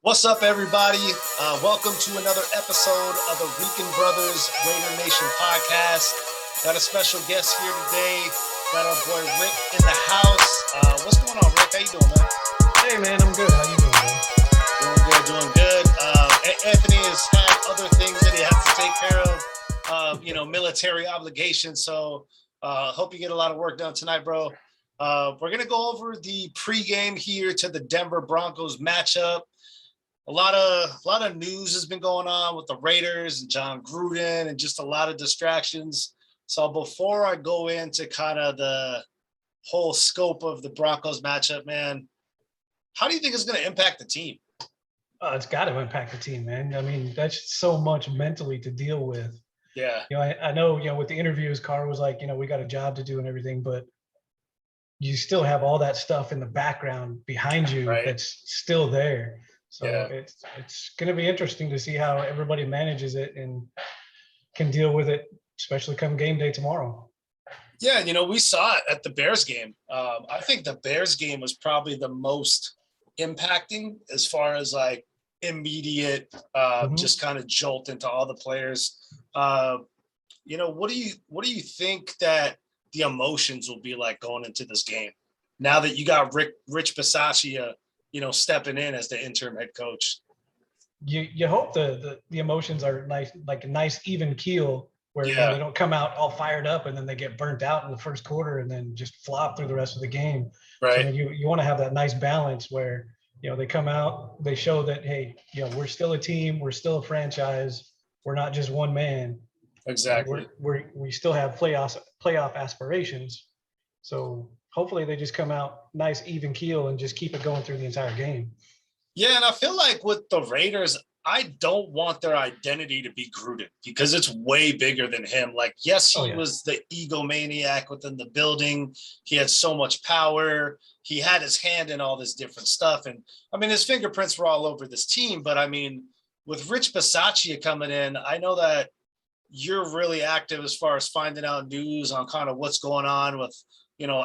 What's up, everybody? Welcome to another episode of the Rican Brothers Raidernation podcast. Got a special guest here today. Got our boy Rick in the house. What's going on, Rick? How you doing, man? Hey, man, I'm good. How you doing, man? Doing good. Anthony has had other things that he has to take care of, military obligations. So hope you get a lot of work done tonight, bro. We're going to go over the pregame here to the Denver Broncos matchup. A lot of news has been going on with the Raiders and John Gruden and just a lot of distractions. So before I go into kind of the whole scope of the Broncos matchup, man, how do you think it's going to impact the team? It's got to impact the team, man. I mean, that's so much mentally to deal with. Yeah. I know, with the interviews, Carr was like, we got a job to do and everything, but you still have all that stuff in the background behind you That's still there. So it's going to be interesting to see how everybody manages it and can deal with it, especially come game day tomorrow. Yeah, we saw it at the Bears game. I think the Bears game was probably the most impacting as far as like immediate, just kind of jolt into all the players. What do you think that the emotions will be like going into this game now that you got Rich Bisaccia, stepping in as the interim head coach? You hope the emotions are nice, like a nice even keel where they don't come out all fired up and then they get burnt out in the first quarter and then just flop through the rest of the game. Right. So, I mean, you want to have that nice balance where, they come out, they show that, hey, we're still a team, we're still a franchise, we're not just one man. Exactly. We still have playoff aspirations. So hopefully they just come out nice, even keel and just keep it going through the entire game. Yeah, and I feel like with the Raiders, I don't want their identity to be Gruden because it's way bigger than him. Like, yes, he was the egomaniac within the building. He had so much power. He had his hand in all this different stuff. And, I mean, his fingerprints were all over this team. But, I mean, with Rich Bisaccia coming in, I know that you're really active as far as finding out news on kind of what's going on with,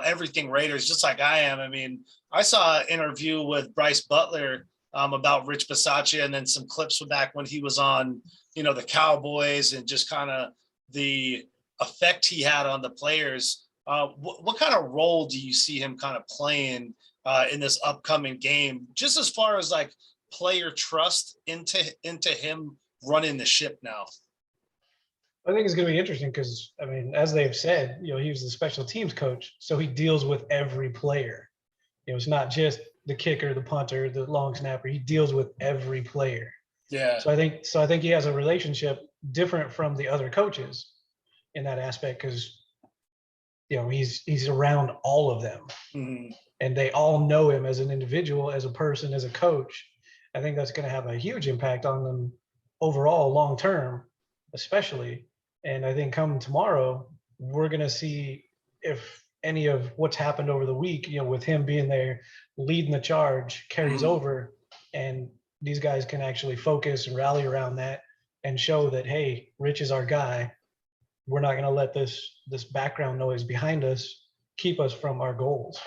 everything Raiders, just like I am. I mean, I saw an interview with Bryce Butler about Rich Bisaccia and then some clips from back when he was on, the Cowboys and just kind of the effect he had on the players. What kind of role do you see him kind of playing in this upcoming game, just as far as like player trust into him running the ship now? I think it's going to be interesting because, I mean, as they've said, he was the special teams coach, so he deals with every player. It's not just the kicker, the punter, the long snapper. He deals with every player. Yeah. So I think he has a relationship different from the other coaches in that aspect because, he's around all of them, and they all know him as an individual, as a person, as a coach. I think that's going to have a huge impact on them overall, long term, especially. And I think come tomorrow, we're going to see if any of what's happened over the week, with him being there, leading the charge, carries over, and these guys can actually focus and rally around that and show that, hey, Rich is our guy. We're not going to let this background noise behind us keep us from our goals.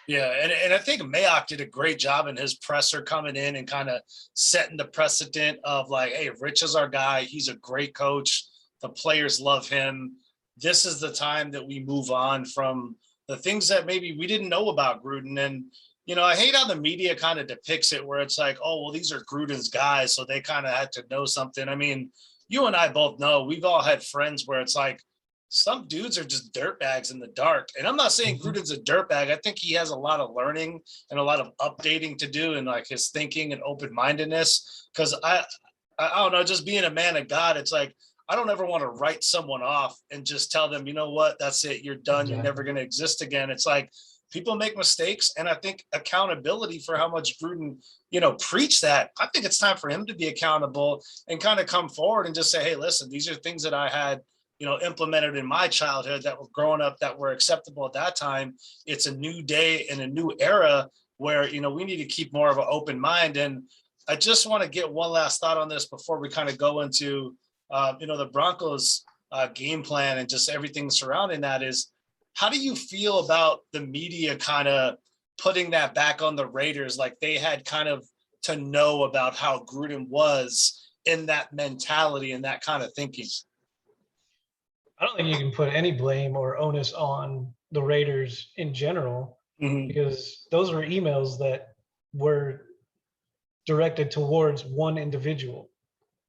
Yeah, and I think Mayock did a great job in his presser coming in and kind of setting the precedent of like, hey, Rich is our guy. He's a great coach. The players love him. This is the time that we move on from the things that maybe we didn't know about Gruden. And, I hate how the media kind of depicts it where it's like, oh, well, these are Gruden's guys, so they kind of had to know something. I mean, you and I both know we've all had friends where it's like some dudes are just dirtbags in the dark. And I'm not saying Gruden's a dirtbag. I think he has a lot of learning and a lot of updating to do in like his thinking and open-mindedness. Because I don't know, just being a man of God, it's like, I don't ever want to write someone off and just tell them, you know what, that's it. You're done. Exactly. You're never going to exist again. It's like people make mistakes. And I think accountability for how much Gruden, preach that. I think it's time for him to be accountable and kind of come forward and just say, hey, listen, these are things that I had, implemented in my childhood that were growing up that were acceptable at that time. It's a new day and a new era where, we need to keep more of an open mind. And I just want to get one last thought on this before we kind of go into the Broncos game plan and just everything surrounding that is, how do you feel about the media kind of putting that back on the Raiders? Like they had kind of to know about how Gruden was in that mentality and that kind of thinking. I don't think you can put any blame or onus on the Raiders in general, because those were emails that were directed towards one individual.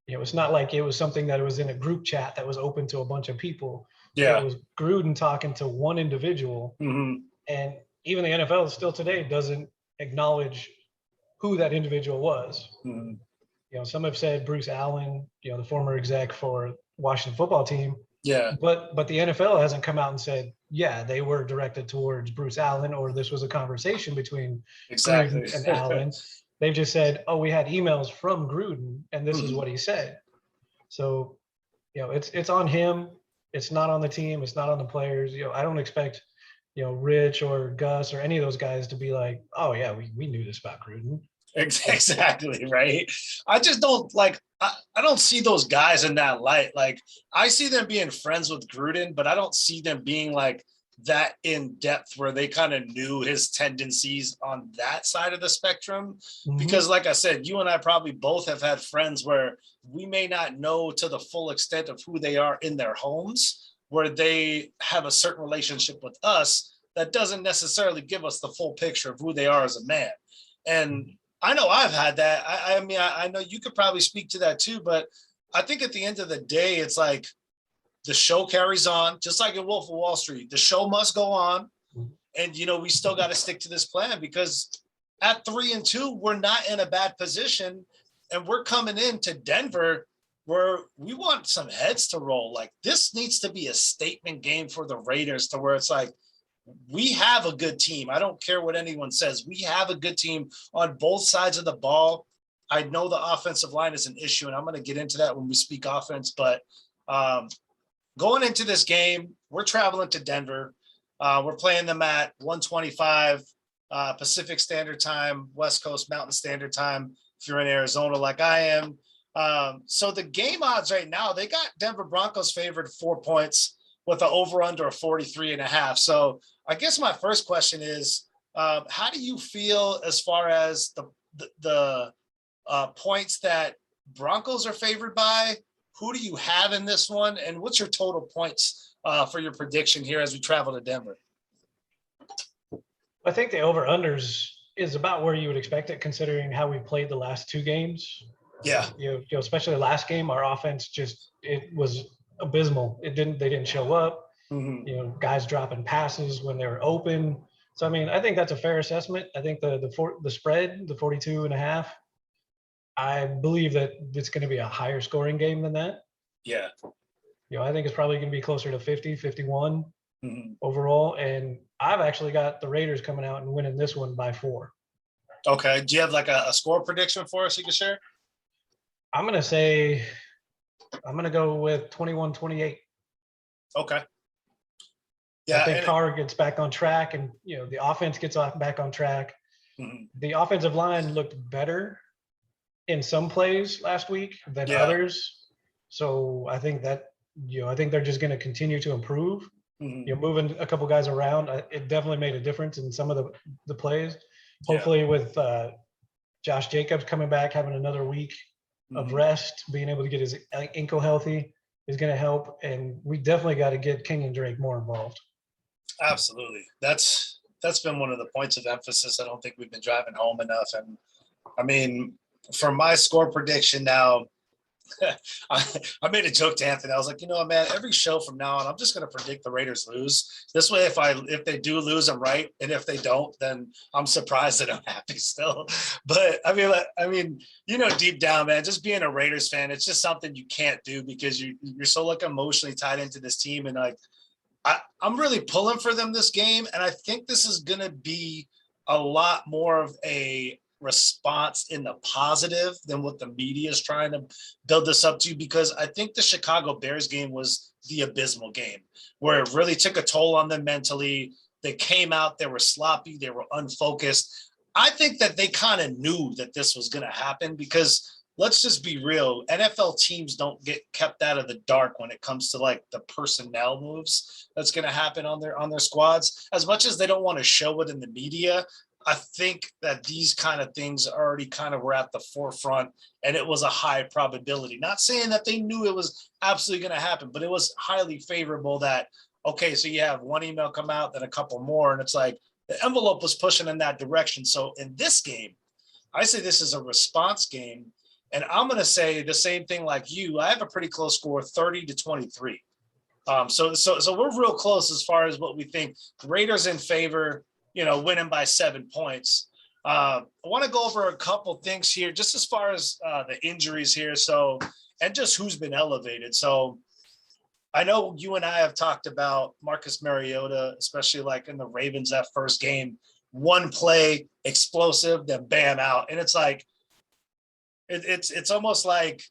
It's not like it was something that was in a group chat that was open to a bunch of people. Yeah. It was Gruden talking to one individual. And even the NFL still today doesn't acknowledge who that individual was. Some have said Bruce Allen, the former exec for Washington football team. Yeah. But the NFL hasn't come out and said, yeah, they were directed towards Bruce Allen, or this was a conversation between Gruden and Allen. They've just said, oh, we had emails from Gruden and this is what he said. So, it's on him. It's not on the team. It's not on the players. I don't expect, Rich or Gus or any of those guys to be like, oh yeah, we knew this about Gruden. Exactly. Right. I just don't like, I don't see those guys in that light. Like, I see them being friends with Gruden, but I don't see them being like that in depth where they kind of knew his tendencies on that side of the spectrum. Because like I said, you and I probably both have had friends where we may not know to the full extent of who they are in their homes, where they have a certain relationship with us that doesn't necessarily give us the full picture of who they are as a man. And I know I've had that. I mean, I know you could probably speak to that too, but I think at the end of the day, it's like the show carries on, just like in Wolf of Wall Street. The show must go on. And, we still got to stick to this plan, because at 3-2, we're not in a bad position. And we're coming into Denver where we want some heads to roll. Like, this needs to be a statement game for the Raiders, to where it's like, we have a good team. I don't care what anyone says. We have a good team on both sides of the ball. I know the offensive line is an issue, and I'm going to get into that when we speak offense. But going into this game, we're traveling to Denver. We're playing them at 1:25 Pacific Standard Time, West Coast Mountain Standard Time, if you're in Arizona like I am. So the game odds right now, they got Denver Broncos favored 4 points with an over-under of 43.5. So I guess my first question is, how do you feel as far as the points that Broncos are favored by? Who do you have in this one? And what's your total points for your prediction here as we travel to Denver? I think the over-unders is about where you would expect it, considering how we played the last two games. Yeah. Especially the last game, our offense it was abysmal. They didn't show up. Guys dropping passes when they were open. So, I mean, I think that's a fair assessment. I think the spread, the 42.5, I believe that it's going to be a higher scoring game than that. Yeah. I think it's probably going to be closer to 50, 51 overall. And I've actually got the Raiders coming out and winning this one by 4. Okay. Do you have like a score prediction for us you can share? I'm going to go with 21-28. Okay. Yeah. I think Carr gets back on track, and, the offense gets back on track. The offensive line looked better in some plays last week than others. So I think that, I think they're just going to continue to improve. Moving a couple guys around, it definitely made a difference in some of the plays. Hopefully with Josh Jacobs coming back, having another week of rest, being able to get his ankle healthy is going to help. And we definitely got to get King and Drake more involved. Absolutely. That's been one of the points of emphasis. I don't think we've been driving home enough. And I mean, for my score prediction now, I made a joke to Anthony. I was like, man, every show from now on, I'm just going to predict the Raiders lose. This way, if they do lose, I'm right. And if they don't, then I'm surprised that I'm happy still. But I mean, deep down, man, just being a Raiders fan, it's just something you can't do, because you're so like emotionally tied into this team. And like, I'm really pulling for them this game. And I think this is going to be a lot more of a response in the positive than what the media is trying to build this up to, because I think the Chicago Bears game was the abysmal game where it really took a toll on them mentally. They came out, they were sloppy, they were unfocused. I think that they kind of knew that this was going to happen, because let's just be real, NFL teams don't get kept out of the dark when it comes to like the personnel moves that's going to happen on their squads. As much as they don't want to show it in the media, I think that these kind of things already kind of were at the forefront, and it was a high probability. Not saying that they knew it was absolutely going to happen, but it was highly favorable that, okay, so you have one email come out, then a couple more, and it's like the envelope was pushing in that direction. So in this game, I say this is a response game, and I'm going to say the same thing like you. I have a pretty close score, 30-23. So we're real close as far as what we think. The Raiders in favor, winning by 7 points. I want to go over a couple things here, just as far as the injuries here. So, and just who's been elevated. So I know you and I have talked about Marcus Mariota, especially like in the Ravens, that first game, one play, explosive, then bam, out. And it's like, it's almost like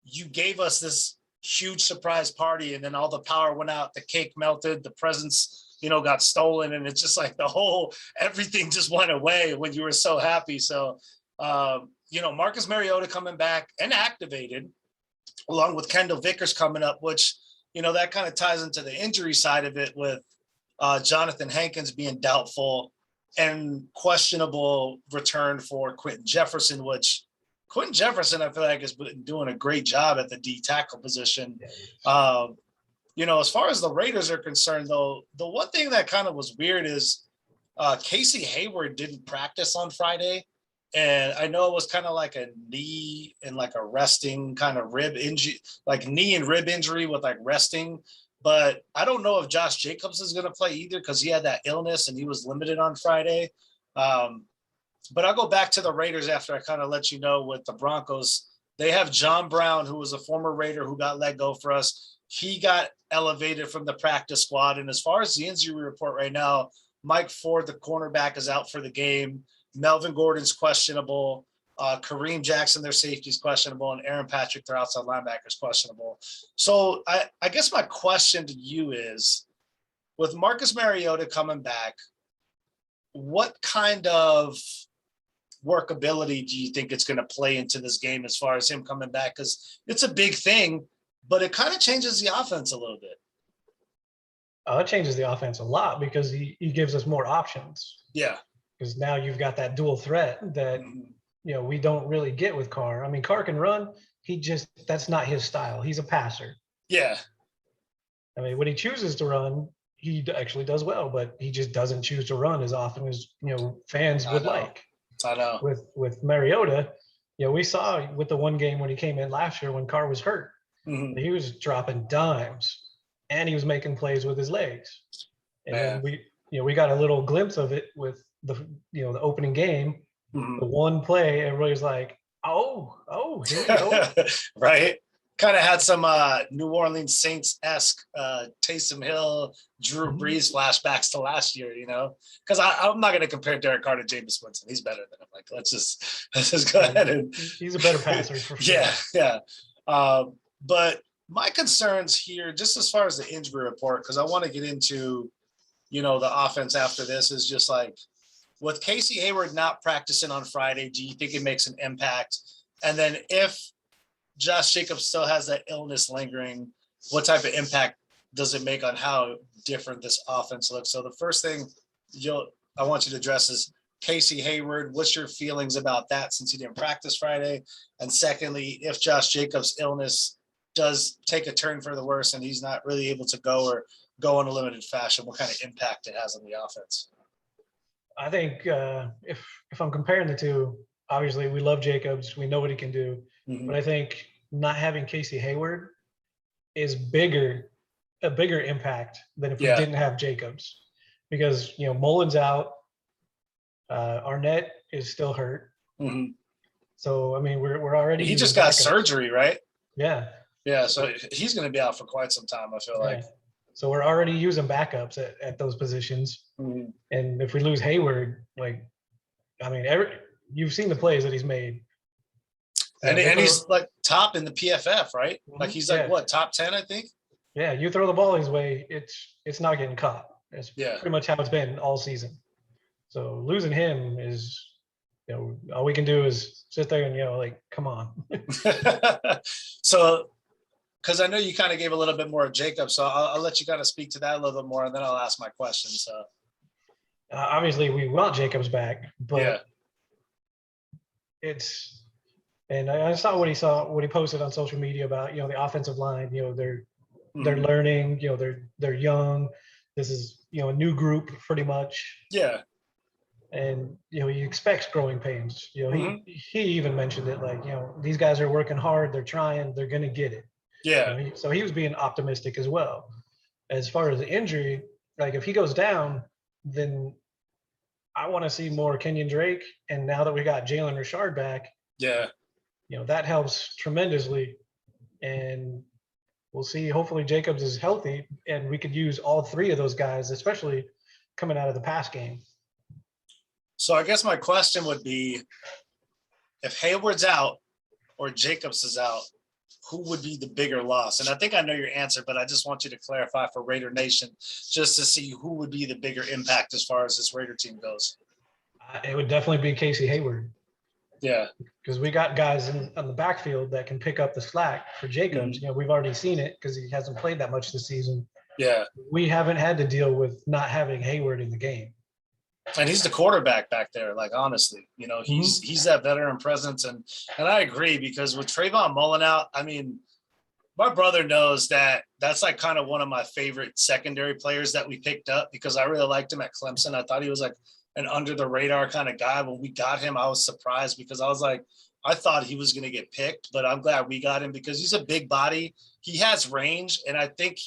you gave us this huge surprise party, and then all the power went out, the cake melted, the presents, got stolen, and it's just like everything just went away when you were so happy. So, Marcus Mariota coming back and activated, along with Kendall Vickers coming up, which, that kind of ties into the injury side of it with Jonathan Hankins being doubtful and questionable return for Quentin Jefferson, which Quentin Jefferson, I feel like, has been doing a great job at the D tackle position. As far as the Raiders are concerned, though, the one thing that kind of was weird is Casey Hayward didn't practice on Friday. And I know it was kind of like a knee and like a resting kind of rib injury, like knee and rib injury with like resting. But I don't know if Josh Jacobs is going to play either, because he had that illness and he was limited on Friday. But I'll go back to the Raiders after I kind of let you know with the Broncos. They have John Brown, who was a former Raider who got let go for us. He got elevated from the practice squad. And as far as the injury report right now, Mike Ford, the cornerback, is out for the game. Melvin Gordon's questionable. Kareem Jackson, their safety, is questionable. And Aaron Patrick, their outside linebacker, is questionable. So I guess my question to you is, with Marcus Mariota coming back, what kind of workability do you think it's going to play into this game as far as him coming back? Because it's a big thing, but it kind of changes the offense a little bit. It changes the offense a lot because he gives us more options. Yeah. Because now you've got that dual threat that, we don't really get with Carr. I mean, Carr can run. That's not his style. He's a passer. Yeah. I mean, when he chooses to run, he actually does well, but he just doesn't choose to run as often as, fans would like. I know. With Mariota, we saw with the one game when he came in last year when Carr was hurt, he was dropping dimes and he was making plays with his legs. And then we got a little glimpse of it with the opening game, the one play, everybody's like, oh, here we go. Right. Kind of had some New Orleans Saints-esque Taysom Hill, Drew Brees flashbacks to last year, because I'm not going to compare Derek Carr to Jameis Winston. He's better than him. Like, let's just go ahead and. He's a better passer for sure. Yeah. But my concerns here, just as far as the injury report, because I want to get into, the offense after this, is just like, with Casey Hayward not practicing on Friday, do you think it makes an impact? And then if Josh Jacobs still has that illness lingering, what type of impact does it make on how different this offense looks? So the first thing I want you to address is Casey Hayward. What's your feelings about that, since he didn't practice Friday? And secondly, if Josh Jacobs' illness does take a turn for the worse and he's not really able to go in a limited fashion, what kind of impact it has on the offense? I think if I'm comparing the two, obviously we love Jacobs. We know what he can do. But I think not having Casey Hayward is a bigger impact than if we didn't have Jacobs, because Mullen's out, Arnett is still hurt. So I mean, we're already. He just got surgery, right? Yeah. So he's going to be out for quite some time, I feel like. So we're already using backups at those positions, and if we lose Hayward, you've seen the plays that he's made. And he's like top in the PFF, right? Like he's like top 10, I think. Yeah, you throw the ball his way, it's not getting caught. It's pretty much how it's been all season. So losing him is, all we can do is sit there and come on. So, because I know you kind of gave a little bit more of Jacob, so I'll let you kind of speak to that a little bit more, and then I'll ask my question. So. Obviously, we want Jacobs back, Yeah. but and I saw what he posted on social media about, the offensive line. They're learning. They're young. This is a new group pretty much. Yeah. And he expects growing pains. Mhm. He even mentioned it, like, these guys are working hard, they're trying, they're gonna get it. Yeah. So he was being optimistic as well. As far as the injury, like, if he goes down, then I want to see more Kenyon Drake. And now that we got Jalen Richard back, Yeah. that helps tremendously. And we'll see. Hopefully Jacobs is healthy, and we could use all three of those guys, especially coming out of the pass game. So I guess my question would be, if Hayward's out or Jacobs is out, who would be the bigger loss? And I think I know your answer, but I just want you to clarify for Raider Nation, just to see who would be the bigger impact as far as this Raider team goes. It would definitely be Casey Hayward. Yeah. Because we got guys on the backfield that can pick up the slack for Jacobs. Mm-hmm. We've already seen it because he hasn't played that much this season. Yeah. We haven't had to deal with not having Hayward in the game. And he's the quarterback back there. Like, honestly, he's that veteran presence. And I agree, because with Trayvon Mullen out, I mean, my brother knows that that's like kind of one of my favorite secondary players that we picked up, because I really liked him at Clemson. I thought he was like an under the radar kind of guy. When we got him, I was surprised, because I was like, I thought he was going to get picked, but I'm glad we got him, because he's a big body. He has range. And I think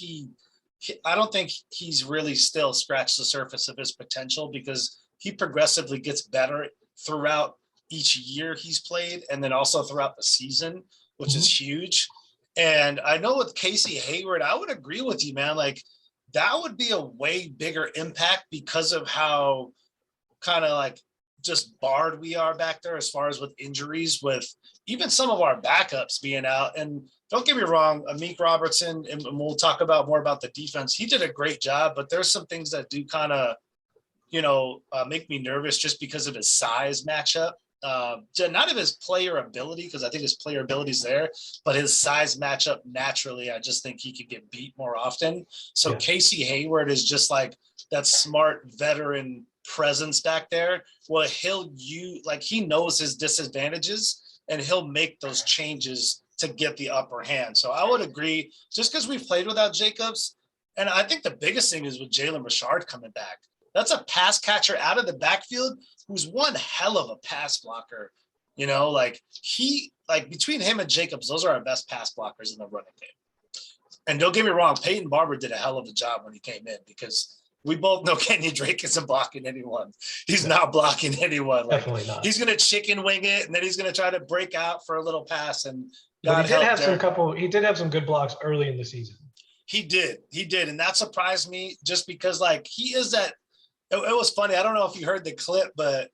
I don't think he's really still scratched the surface of his potential, because he progressively gets better throughout each year he's played, and then also throughout the season, which is huge. And I know with Casey Hayward, I would agree with you, man. Like, that would be a way bigger impact because of how kind of like just barred we are back there as far as with injuries, with even some of our backups being out. And don't get me wrong, Amik Robertson, and we'll talk about more about the defense, he did a great job, but there's some things that do kind of, make me nervous just because of his size matchup. Not of his player ability, because I think his player ability is there, but his size matchup naturally, I just think he could get beat more often. So Casey Hayward is just like that smart veteran presence back there. Well, he knows his disadvantages, and he'll make those changes to get the upper hand. So I would agree, just because we've played without Jacobs. And I think the biggest thing is with Jalen Richard coming back. That's a pass catcher out of the backfield who's one hell of a pass blocker. Between him and Jacobs, those are our best pass blockers in the running game. And don't get me wrong, Peyton Barber did a hell of a job when he came in, because we both know Kenyon Drake isn't blocking anyone. He's not blocking anyone. Like, definitely not. He's going to chicken wing it, and then he's going to try to break out for a little pass. And he did have some good blocks early in the season. He did. And that surprised me, just because he is that. It was funny. I don't know if you heard the clip, but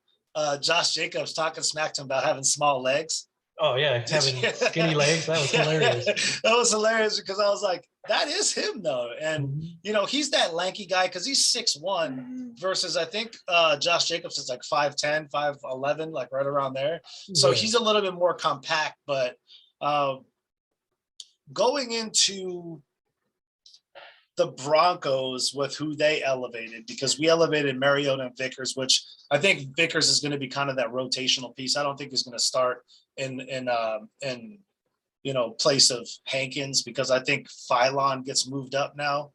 Josh Jacobs talking smack to him about having small legs. Oh, yeah. Having skinny legs. That was hilarious. That was hilarious, because I was like, that is him, though. And, he's that lanky guy, because he's 6'1", versus I think Josh Jacobs is like 5'10", 5'11", like right around there. So he's a little bit more compact. But going into the Broncos with who they elevated, because we elevated Mariota and Vickers, which I think Vickers is going to be kind of that rotational piece. I don't think he's going to start in place of Hankins, because I think Phylon gets moved up now.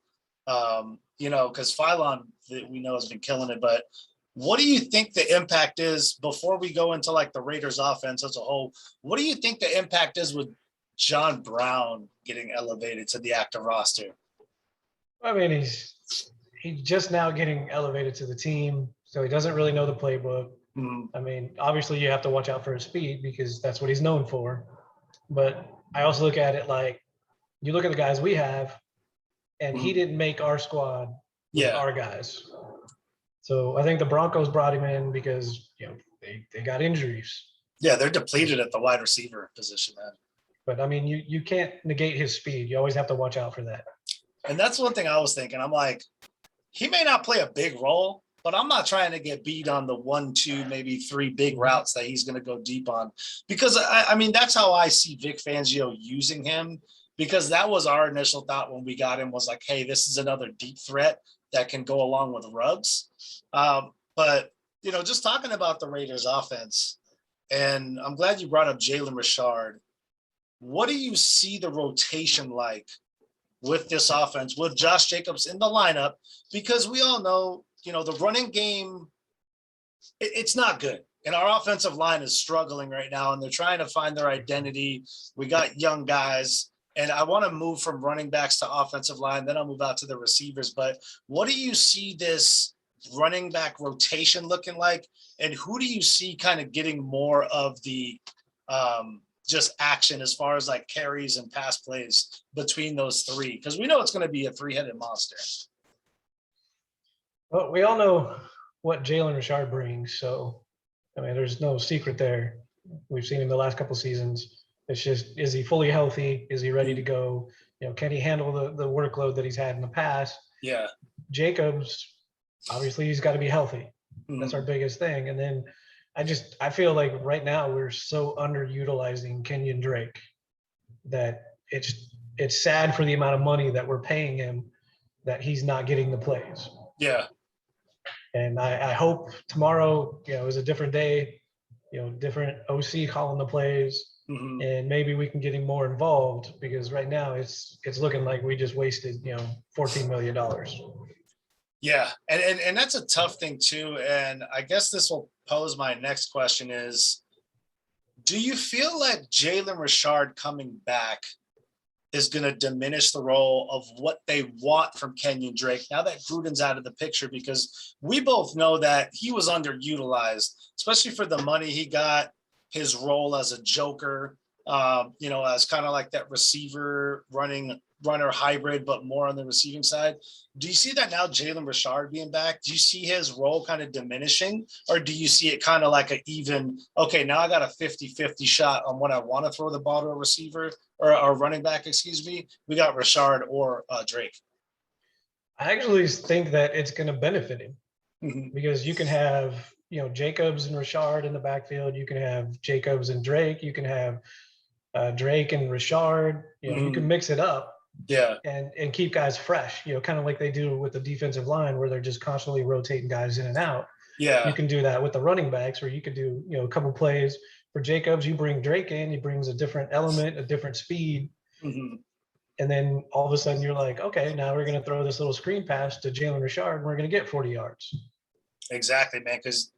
Because Phylon, we know, has been killing it. But what do you think the impact is, before we go into like the Raiders offense as a whole? What do you think the impact is with John Brown getting elevated to the active roster? I mean, he's just now getting elevated to the team, so he doesn't really know the playbook. I mean, obviously you have to watch out for his speed, because that's what he's known for. But I also look at it like, you look at the guys we have, and he didn't make our squad with our guys. So I think the Broncos brought him in because they got injuries. Yeah, they're depleted at the wide receiver position, man. But I mean, you can't negate his speed. You always have to watch out for that. And that's one thing I was thinking. I'm like, he may not play a big role, but I'm not trying to get beat on the 1, 2, maybe 3 big routes that he's going to go deep on. Because, I mean, that's how I see Vic Fangio using him, because that was our initial thought when we got him, was like, hey, this is another deep threat that can go along with Ruggs. But, just talking about the Raiders offense, and I'm glad you brought up Jalen Richard. What do you see the rotation like with this offense, with Josh Jacobs in the lineup? Because we all know, the running game, it's not good. And our offensive line is struggling right now, and they're trying to find their identity. We got young guys, and I want to move from running backs to offensive line. Then I'll move out to the receivers. But what do you see this running back rotation looking like? And who do you see kind of getting more of the just action as far as like carries and pass plays between those three? Because we know it's going to be a three-headed monster. Well, we all know what Jalen Richard brings. So, I mean, there's no secret there. We've seen him the last couple of seasons. It's just, is he fully healthy? Is he ready to go? Can he handle the workload that he's had in the past? Yeah. Jacobs, obviously, he's got to be healthy. That's our biggest thing. And then I feel like right now we're so underutilizing Kenyon Drake that it's sad for the amount of money that we're paying him that he's not getting the plays. Yeah. And I hope tomorrow, is a different day, different OC calling the plays, and maybe we can get him more involved, because right now it's looking like we just wasted, $14 million. Yeah. And that's a tough thing too. And I guess this will pose my next question is, do you feel like Jalen Richard coming back is going to diminish the role of what they want from Kenyon Drake now that Gruden's out of the picture? Because we both know that he was underutilized, especially for the money he got, his role as a joker, as kind of like that receiver runner hybrid, but more on the receiving side. Do you see that now, Jalen Richard being back? Do you see his role kind of diminishing, or do you see it kind of like a even, okay, now I got a 50-50 shot on when I want to throw the ball to a receiver or a running back, we got Richard or Drake? I actually think that it's going to benefit him because you can have, Jacobs and Richard in the backfield. You can have Jacobs and Drake. You can have Drake and Richard. You can mix it up. Yeah. And keep guys fresh, kind of like they do with the defensive line where they're just constantly rotating guys in and out. Yeah. You can do that with the running backs, where you could do, a couple plays for Jacobs. You bring Drake in, he brings a different element, a different speed. And then all of a sudden you're like, okay, now we're going to throw this little screen pass to Jalen Richard and we're going to get 40 yards. Exactly, man. Because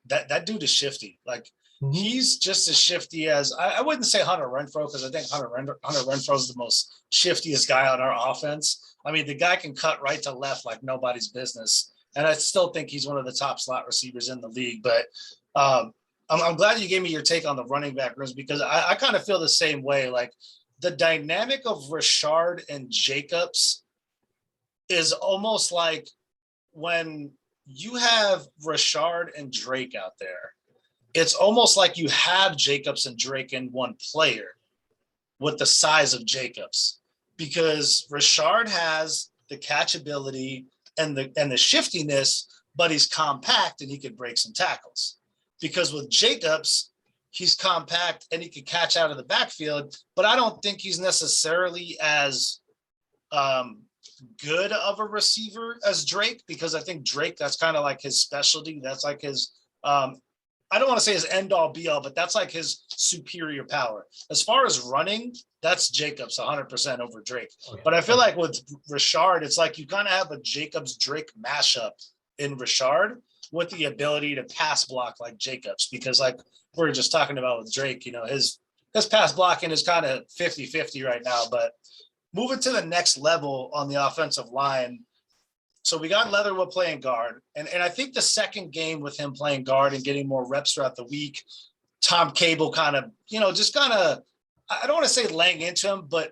that dude is shifty. Like, he's just as shifty as I wouldn't say Hunter Renfrow, because I think Hunter Renfrow is the most shiftiest guy on our offense. I mean, the guy can cut right to left like nobody's business, and I still think he's one of the top slot receivers in the league. But I'm glad you gave me your take on the running back rooms, because I kind of feel the same way. Like, the dynamic of Richard and Jacobs is almost like when you have Richard and Drake out there, it's almost like you have Jacobs and Drake in one player with the size of Jacobs, because Richard has the catchability and the shiftiness, but he's compact and he could break some tackles. Because with Jacobs, he's compact and he can catch out of the backfield, but I don't think he's necessarily as good of a receiver as Drake, because I think Drake, that's kind of like his specialty. That's like his I don't want to say his end all be all, but that's like his superior power. As far as running, that's Jacobs 100% over Drake. Okay. But I feel like with Richard, it's like you kind of have a Jacobs Drake mashup in Richard with the ability to pass block like Jacobs, because like we were just talking about with Drake, his pass blocking is kind of 50-50 right now. But moving to the next level on the offensive line, so we got Leatherwood playing guard, and I think the second game with him playing guard and getting more reps throughout the week, Tom Cable kind of, I don't want to say laying into him, but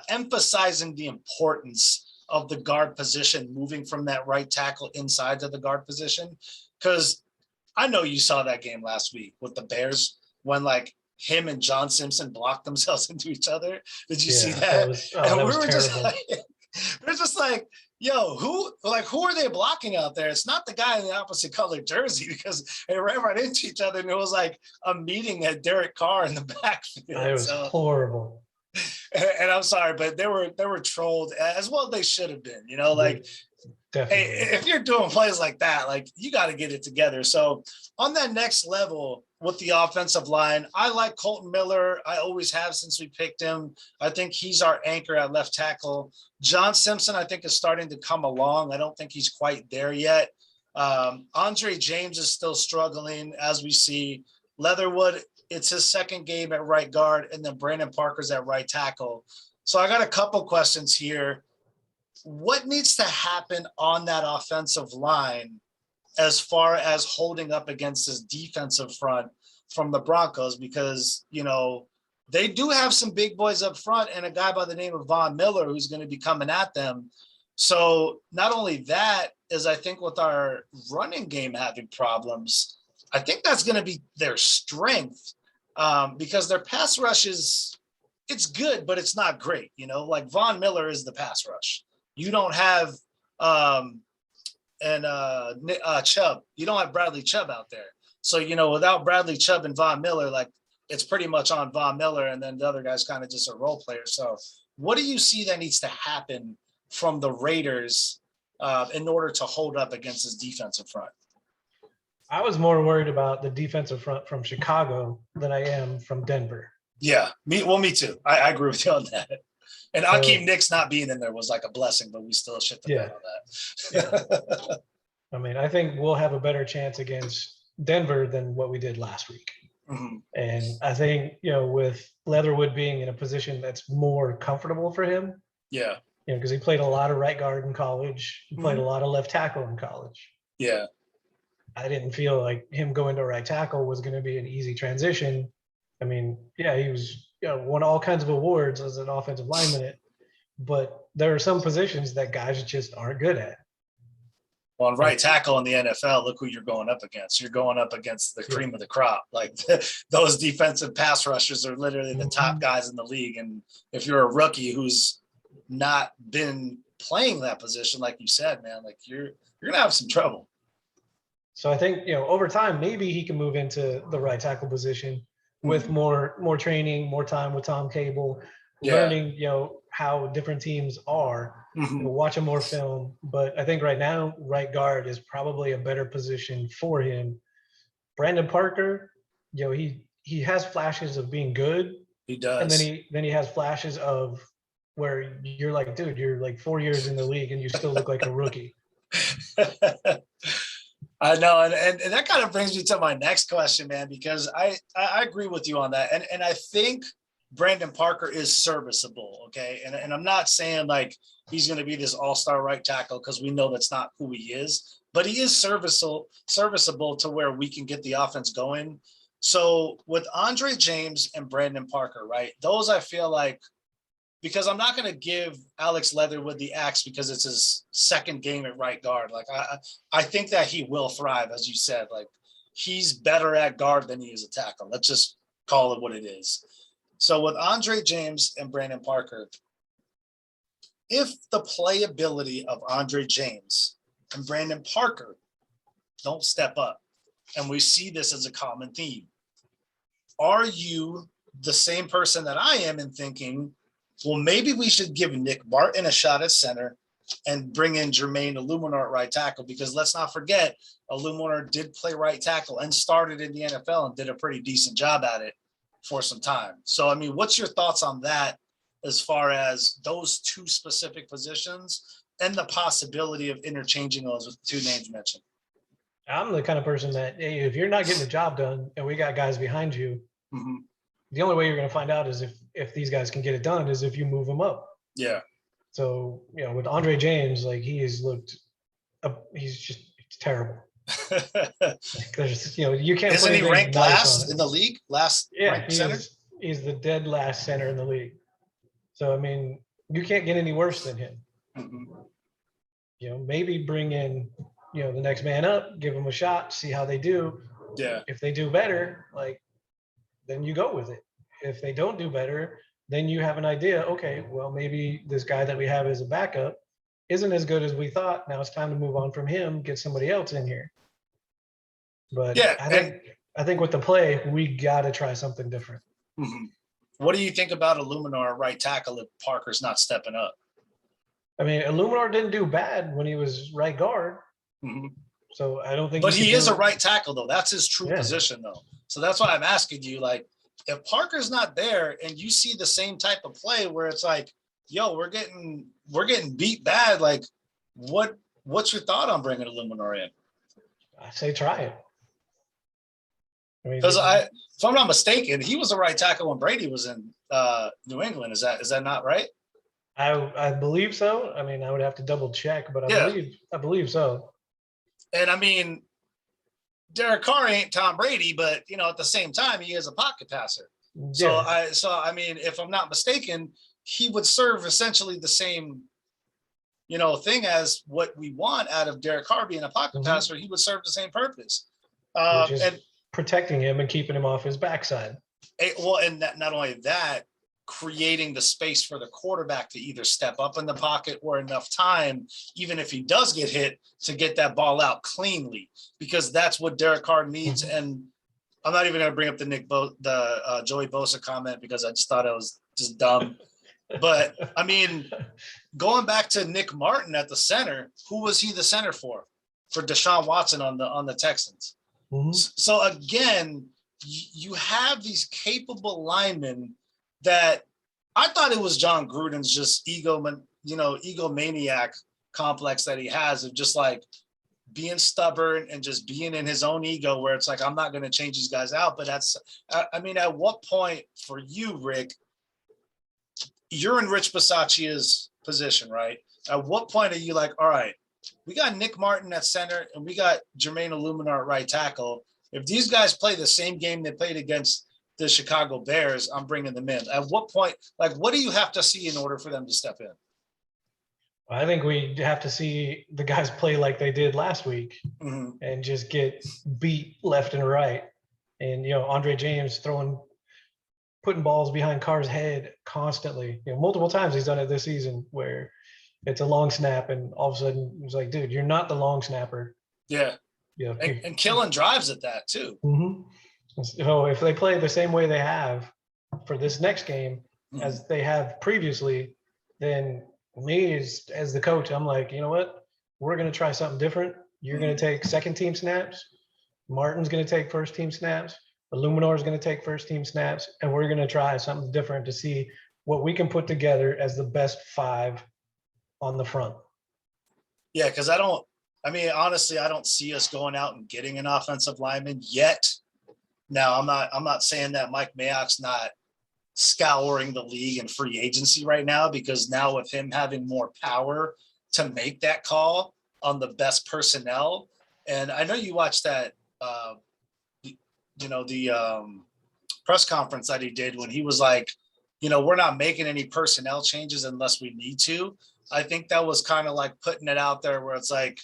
emphasizing the importance of the guard position, moving from that right tackle inside to the guard position. Because I know you saw that game last week with the Bears when like him and John Simpson blocked themselves into each other. Did you see that? And we were just like, yo, who are they blocking out there? It's not the guy in the opposite colored jersey, because they ran right into each other, and it was like a meeting at Derek Carr in the backfield. It was horrible. And I'm sorry, but they were trolled as well. They should have been, like Definitely. Hey, if you're doing plays like that, like you got to get it together. So on that next level with the offensive line, I like Colton Miller. I always have since we picked him. I think he's our anchor at left tackle. John Simpson, I think, is starting to come along. I don't think he's quite there yet. Andre James is still struggling, as we see. Leatherwood, it's his second game at right guard, and then Brandon Parker's at right tackle. So I got a couple questions here. What needs to happen on that offensive line as far as holding up against this defensive front from the Broncos? Because, you know, they do have some big boys up front and a guy by the name of Von Miller who's going to be coming at them. So not only that, is I think with our running game having problems, I think that's going to be their strength, because their pass rush it's good, but it's not great. You know, like Von Miller is the pass rush. You don't have Chubb. You don't have Bradley Chubb out there. So, you know, without Bradley Chubb and Von Miller, like it's pretty much on Von Miller, and then the other guy's kind of just a role player. So what do you see that needs to happen from the Raiders in order to hold up against this defensive front? I was more worried about the defensive front from Chicago than I am from Denver. Yeah, me too. I agree with you on that. And Akeem Nicks not being in there was like a blessing, but we still shit the bed on that. Yeah. I mean, I think we'll have a better chance against Denver than what we did last week. Mm-hmm. And I think, you know, with Leatherwood being in a position that's more comfortable for him. Yeah. You know, because he played a lot of right guard in college. He played a lot of left tackle in college. Yeah. I didn't feel like him going to right tackle was going to be an easy transition. I mean, yeah, he was, you know, won all kinds of awards as an offensive lineman, but there are some positions that guys just aren't good at. Well, on right tackle in the NFL, look who you're going up against. You're going up against the cream of the crop. Like those defensive pass rushers are literally the top guys in the league. And if you're a rookie who's not been playing that position, like you said, man, like you're gonna have some trouble. So I think, you know, over time, maybe he can move into the right tackle position with more training, more time with Tom Cable, learning, you know, how different teams are, you know, watching more film. But I think right now, right guard is probably a better position for him. Brandon Parker, you know, he has flashes of being good. He does. And then he has flashes of where you're like, dude, you're like 4 years in the league and you still look like a rookie. I know, and that kind of brings me to my next question, man, because I agree with you on that, and I think Brandon Parker is serviceable, okay, and I'm not saying like he's going to be this all-star right tackle because we know that's not who he is, but he is serviceable to where we can get the offense going. So with Andre James and Brandon Parker, right, those I feel like, because I'm not going to give Alex Leatherwood the axe because it's his second game at right guard. Like I think that he will thrive, as you said. Like he's better at guard than he is a tackle. Let's just call it what it is. So with Andre James and Brandon Parker, if the playability of Andre James and Brandon Parker don't step up, and we see this as a common theme, are you the same person that I am in thinking, well, maybe we should give Nick Martin a shot at center and bring in Jermaine Illuminor at right tackle? Because let's not forget, Illuminor did play right tackle and started in the NFL and did a pretty decent job at it for some time. So, I mean, what's your thoughts on that as far as those two specific positions and the possibility of interchanging those with two names mentioned? I'm the kind of person that, hey, if you're not getting the job done and we got guys behind you, the only way you're going to find out is if these guys can get it done is if you move them up. Yeah. So, you know, with Andre James, like he has looked he's just terrible. There's, you know, you can't. Isn't he ranked last in the league? Yeah, he's the dead last center in the league. So, I mean, you can't get any worse than him. You know, maybe bring in, you know, the next man up, give them a shot, see how they do. Yeah. If they do better, like, then you go with it. If they don't do better, then you have an idea. Okay, well, maybe this guy that we have as a backup isn't as good as we thought. Now it's time to move on from him, get somebody else in here. But yeah, I think with the play, we got to try something different. What do you think about Illuminor right tackle if Parker's not stepping up? I mean, Illuminor didn't do bad when he was right guard. Mm-hmm. So I don't think. But he is a right tackle, though. That's his true position, though. So that's why I'm asking you, like, if Parker's not there and you see the same type of play where it's like, yo, we're getting beat bad, like, what's your thought on bringing Illuminor in? I say try it. Because if I'm not mistaken, he was a right tackle when Brady was in New England. Is that not right? I believe so. I mean, I would have to double check, but I believe so. And I mean, Derek Carr ain't Tom Brady, but at the same time, he is a pocket passer. Yeah. So I mean, if I'm not mistaken, he would serve essentially the same, thing as what we want out of Derek Carr being a pocket passer. He would serve the same purpose. Which is and protecting him and keeping him off his backside. And not only that, creating the space for the quarterback to either step up in the pocket or enough time, even if he does get hit, to get that ball out cleanly, because that's what Derek Carr needs. And I'm not even going to bring up the Joey Bosa comment because I just thought it was just dumb. But I mean, going back to Nick Martin at the center, who was he the center for Deshaun Watson on the Texans? Mm-hmm. So again, you have these capable linemen that I thought it was John Gruden's just egomaniac complex that he has of just like being stubborn and just being in his own ego, where it's like, I'm not going to change these guys out. But I mean, at what point for you, Rick, you're in Rich Bisaccia's position, right? At what point are you like, all right, we got Nick Martin at center and we got Jermaine Illuminor at right tackle. If these guys play the same game they played against the Chicago Bears, I'm bringing them in. At what point, like, what do you have to see in order for them to step in? I think we have to see the guys play like they did last week and just get beat left and right. And, Andre James putting balls behind Carr's head constantly. Multiple times he's done it this season where it's a long snap and all of a sudden it's like, dude, you're not the long snapper. Yeah. And killing drives at that too. Mm-hmm. So if they play the same way they have for this next game as they have previously, then me as the coach, I'm like, you know what? We're going to try something different. You're going to take second team snaps. Martin's going to take first team snaps. Illuminor is going to take first team snaps. And we're going to try something different to see what we can put together as the best five on the front. Yeah, because honestly, I don't see us going out and getting an offensive lineman yet. Now, I'm not saying that Mike Mayock's not scouring the league and free agency right now, because now with him having more power to make that call on the best personnel. And I know you watched that, the press conference that he did when he was like, we're not making any personnel changes unless we need to. I think that was kind of like putting it out there where it's like,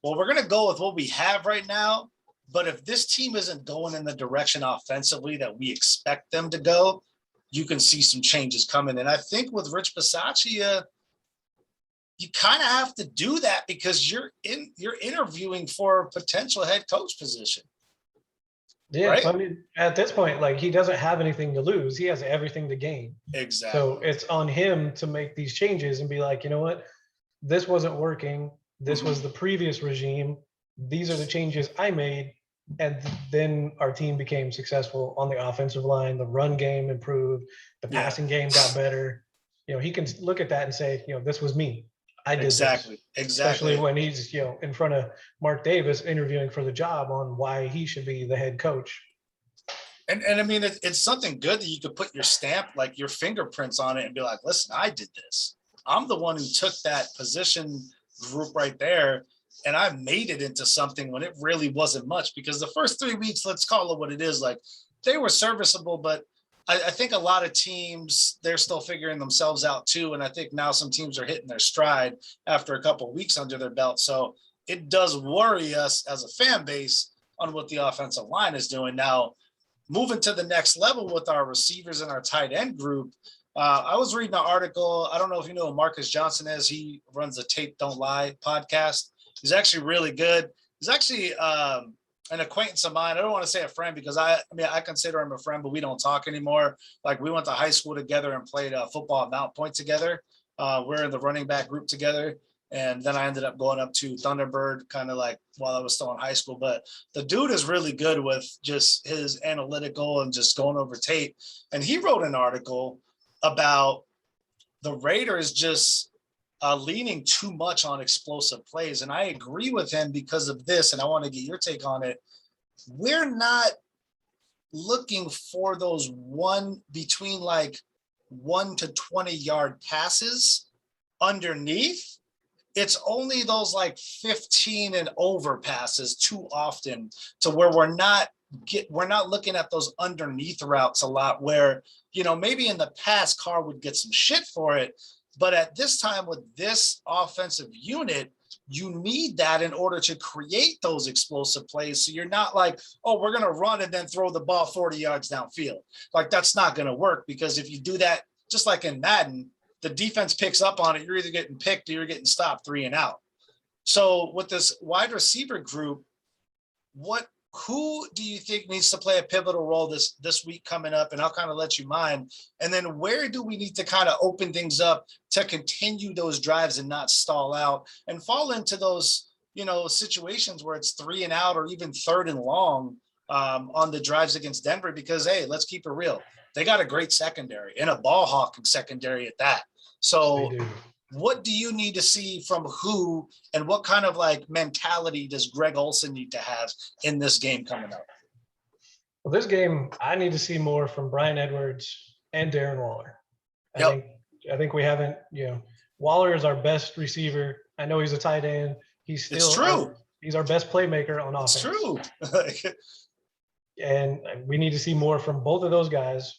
well, we're going to go with what we have right now. But if this team isn't going in the direction offensively that we expect them to go, you can see some changes coming. And I think with Rich Bisaccia, you kind of have to do that because you're interviewing for a potential head coach position. Yeah, right? I mean, at this point, like, he doesn't have anything to lose. He has everything to gain. Exactly. So it's on him to make these changes and be like, you know what? This wasn't working. This was the previous regime. These are the changes I made. And then our team became successful on the offensive line. The run game improved. The passing game got better. He can look at that and say, this was me. I did exactly. This. Especially when he's, in front of Mark Davis interviewing for the job on why he should be the head coach. And I mean, it's something good that you could put your stamp, like your fingerprints on it and be like, listen, I did this. I'm the one who took that position group right there, and I made it into something when it really wasn't much, because the first 3 weeks, let's call it what it is, like, they were serviceable, but I think a lot of teams, they're still figuring themselves out too. And I think now some teams are hitting their stride after a couple of weeks under their belt. So it does worry us as a fan base on what the offensive line is doing. Now, moving to the next level with our receivers and our tight end group, I was reading an article. I don't know if you know who Marcus Johnson is. He runs the Tape Don't Lie podcast. He's actually really good. He's actually an acquaintance of mine. I don't want to say a friend because I consider him a friend, but we don't talk anymore. Like, we went to high school together and played football at Mount Point together. We're in the running back group together. And then I ended up going up to Thunderbird kind of like while I was still in high school. But the dude is really good with just his analytical and just going over tape. And he wrote an article about the Raiders just leaning too much on explosive plays. And I agree with him because of this. And I want to get your take on it. We're not looking for those between like 1 to 20 yard passes underneath. It's only those like 15 and over passes too often to where we're not looking at those underneath routes a lot where, maybe in the past Carr would get some shit for it. But at this time with this offensive unit, you need that in order to create those explosive plays. So you're not like, oh, we're going to run and then throw the ball 40 yards downfield. Like that's not going to work because if you do that, just like in Madden, the defense picks up on it. You're either getting picked or you're getting stopped 3 and out. So with this wide receiver group, who do you think needs to play a pivotal role this week coming up? And I'll kind of let you mind. And then where do we need to kind of open things up to continue those drives and not stall out and fall into those, situations where it's 3 and out or even 3rd and long on the drives against Denver? Because, hey, let's keep it real. They got a great secondary and a ball hawking secondary at that. So what do you need to see from who and what kind of like mentality does Greg Olsen need to have in this game coming up? Well, this game, I need to see more from Bryan Edwards and Darren Waller. I think we haven't, Waller is our best receiver. I know he's a tight end. He's still he's our best playmaker on offense. It's true. And we need to see more from both of those guys.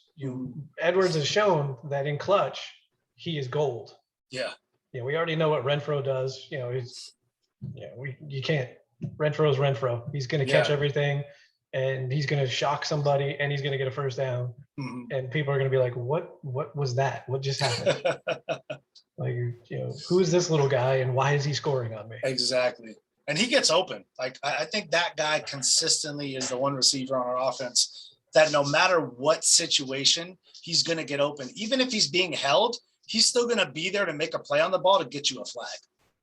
Edwards has shown that in clutch, he is gold. Yeah. We already know what Renfro does. You can't. Renfro's Renfro. He's going to catch everything, and he's going to shock somebody, and he's going to get a first down. Mm-hmm. And people are going to be like, "What was that? What just happened?" Like, who's this little guy, and why is he scoring on me? Exactly. And he gets open. Like I think that guy consistently is the one receiver on our offense that no matter what situation, he's going to get open. Even if he's being held, he's still going to be there to make a play on the ball to get you a flag.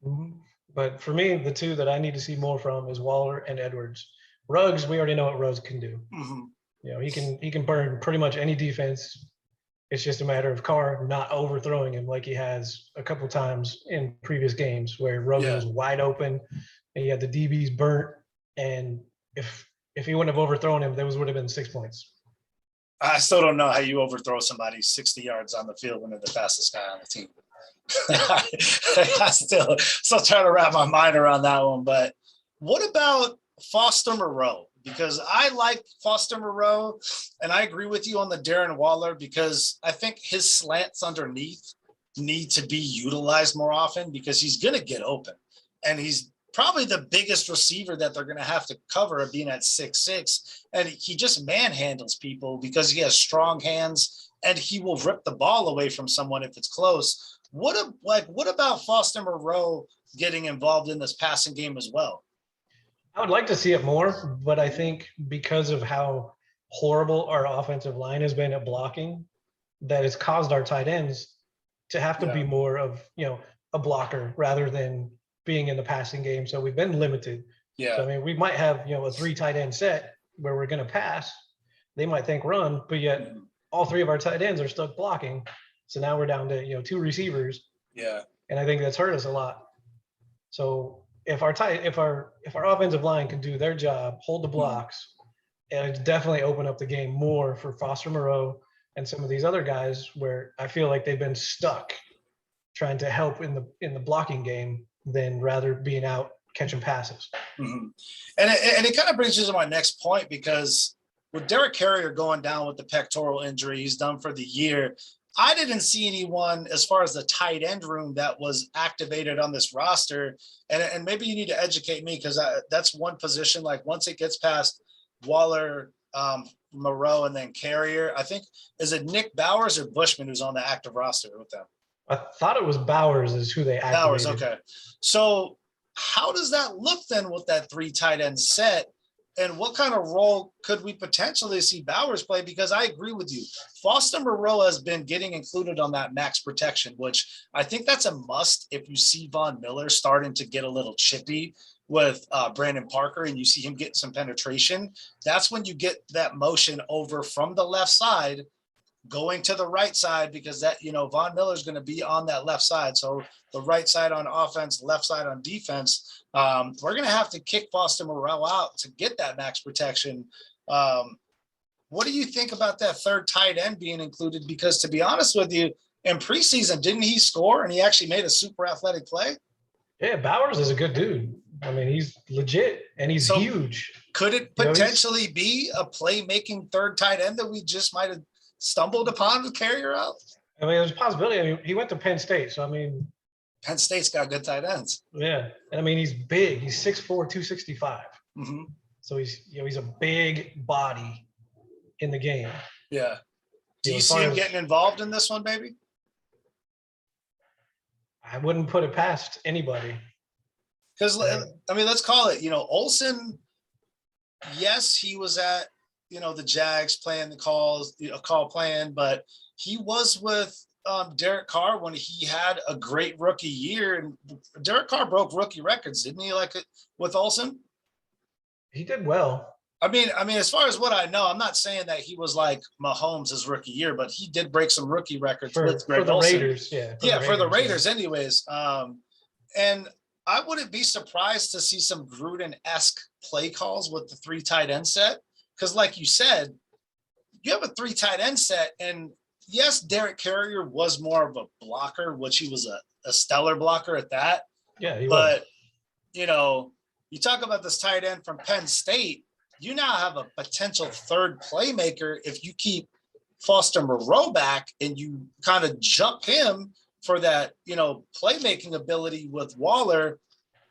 Mm-hmm. But for me, the two that I need to see more from is Waller and Edwards. Ruggs, we already know what Ruggs can do. Mm-hmm. He can burn pretty much any defense. It's just a matter of Carr not overthrowing him like he has a couple times in previous games where Ruggs was wide open and he had the DBs burnt. And if he wouldn't have overthrown him, those would have been 6 points. I still don't know how you overthrow somebody 60 yards on the field when they're the fastest guy on the team. I still trying to wrap my mind around that one. But what about Foster Moreau? Because I like Foster Moreau, and I agree with you on the Darren Waller because I think his slants underneath need to be utilized more often because he's going to get open. And he's probably the biggest receiver that they're going to have to cover being at 6'6", and he just manhandles people because he has strong hands and he will rip the ball away from someone if it's close. What about Foster Moreau getting involved in this passing game as well? I would like to see it more, but I think because of how horrible our offensive line has been at blocking, that it's caused our tight ends to have to be more of, a blocker rather than being in the passing game. So we've been limited. Yeah. So, we might have, a 3 tight end set where we're going to pass. They might think run, but yet all 3 of our tight ends are stuck blocking. So now we're down to, 2 receivers. Yeah. And I think that's hurt us a lot. So if our offensive line can do their job, hold the blocks, and it's definitely open up the game more for Foster Moreau and some of these other guys where I feel like they've been stuck trying to help in the blocking game than rather being out catching passes. Mm-hmm. And it kind of brings us to my next point because with Derek Carrier going down with the pectoral injury, he's done for the year. I didn't see anyone as far as the tight end room that was activated on this roster. And maybe you need to educate me because that's one position. Like once it gets past Waller, Monroe, and then Carrier, I think, is it Nick Bowers or Bushman who's on the active roster with them? I thought it was Bowers is who they activated. Bowers, okay. So how does that look then with that 3 tight end set? And what kind of role could we potentially see Bowers play? Because I agree with you. Foster Moreau has been getting included on that max protection, which I think that's a must if you see Von Miller starting to get a little chippy with Brandon Parker and you see him getting some penetration. That's when you get that motion over from the left side going to the right side, because that, Von Miller is going to be on that left side. So the right side on offense, left side on defense. We're going to have to kick Foster Moreau out to get that max protection. What do you think about that third tight end being included? Because to be honest with you, in preseason, didn't he score and he actually made a super athletic play? Yeah, Bowers is a good dude. I mean, he's legit and he's huge. Could it potentially be a playmaking third tight end that we just might have stumbled upon with carrier out? I mean, there's a possibility. I mean, he went to Penn State, so I mean, Penn State's got good tight ends. Yeah, and I mean, he's big. He's 6'4", 265. Mm-hmm. So he's a big body in the game. Yeah. Do you see him getting involved in this one, baby? I wouldn't put it past anybody. Because I mean, let's call it. Olsen. Yes, he was at the Jags playing the call playing, but he was with Derek Carr when he had a great rookie year, and Derek Carr broke rookie records, didn't he? Like with Olsen, he did well. I mean, as far as what I know, I'm not saying that he was like Mahomes' rookie year, but he did break some rookie records with Greg Olsen. Raiders, for the Raiders, anyways. And I wouldn't be surprised to see some Gruden-esque play calls with the 3 tight end set. Because like you said, you have a 3 tight end set. And yes, Derek Carrier was more of a blocker, which he was a stellar blocker at that. Yeah, he was. But, you talk about this tight end from Penn State, you now have a potential third playmaker if you keep Foster Moreau back and you kind of jump him for that, playmaking ability with Waller,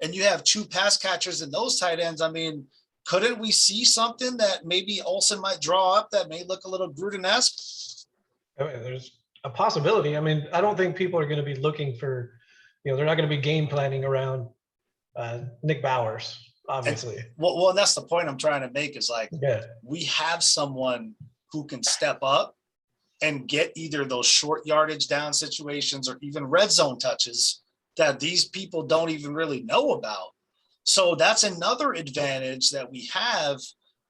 and you have 2 pass catchers in those tight ends. I mean, couldn't we see something that maybe Olsen might draw up that may look a little Gruden-esque? I mean, there's a possibility. I mean, I don't think people are going to be looking for, they're not going to be game planning around Nick Bowers, obviously. And that's the point I'm trying to make is we have someone who can step up and get either those short yardage down situations or even red zone touches that these people don't even really know about. So that's another advantage that we have,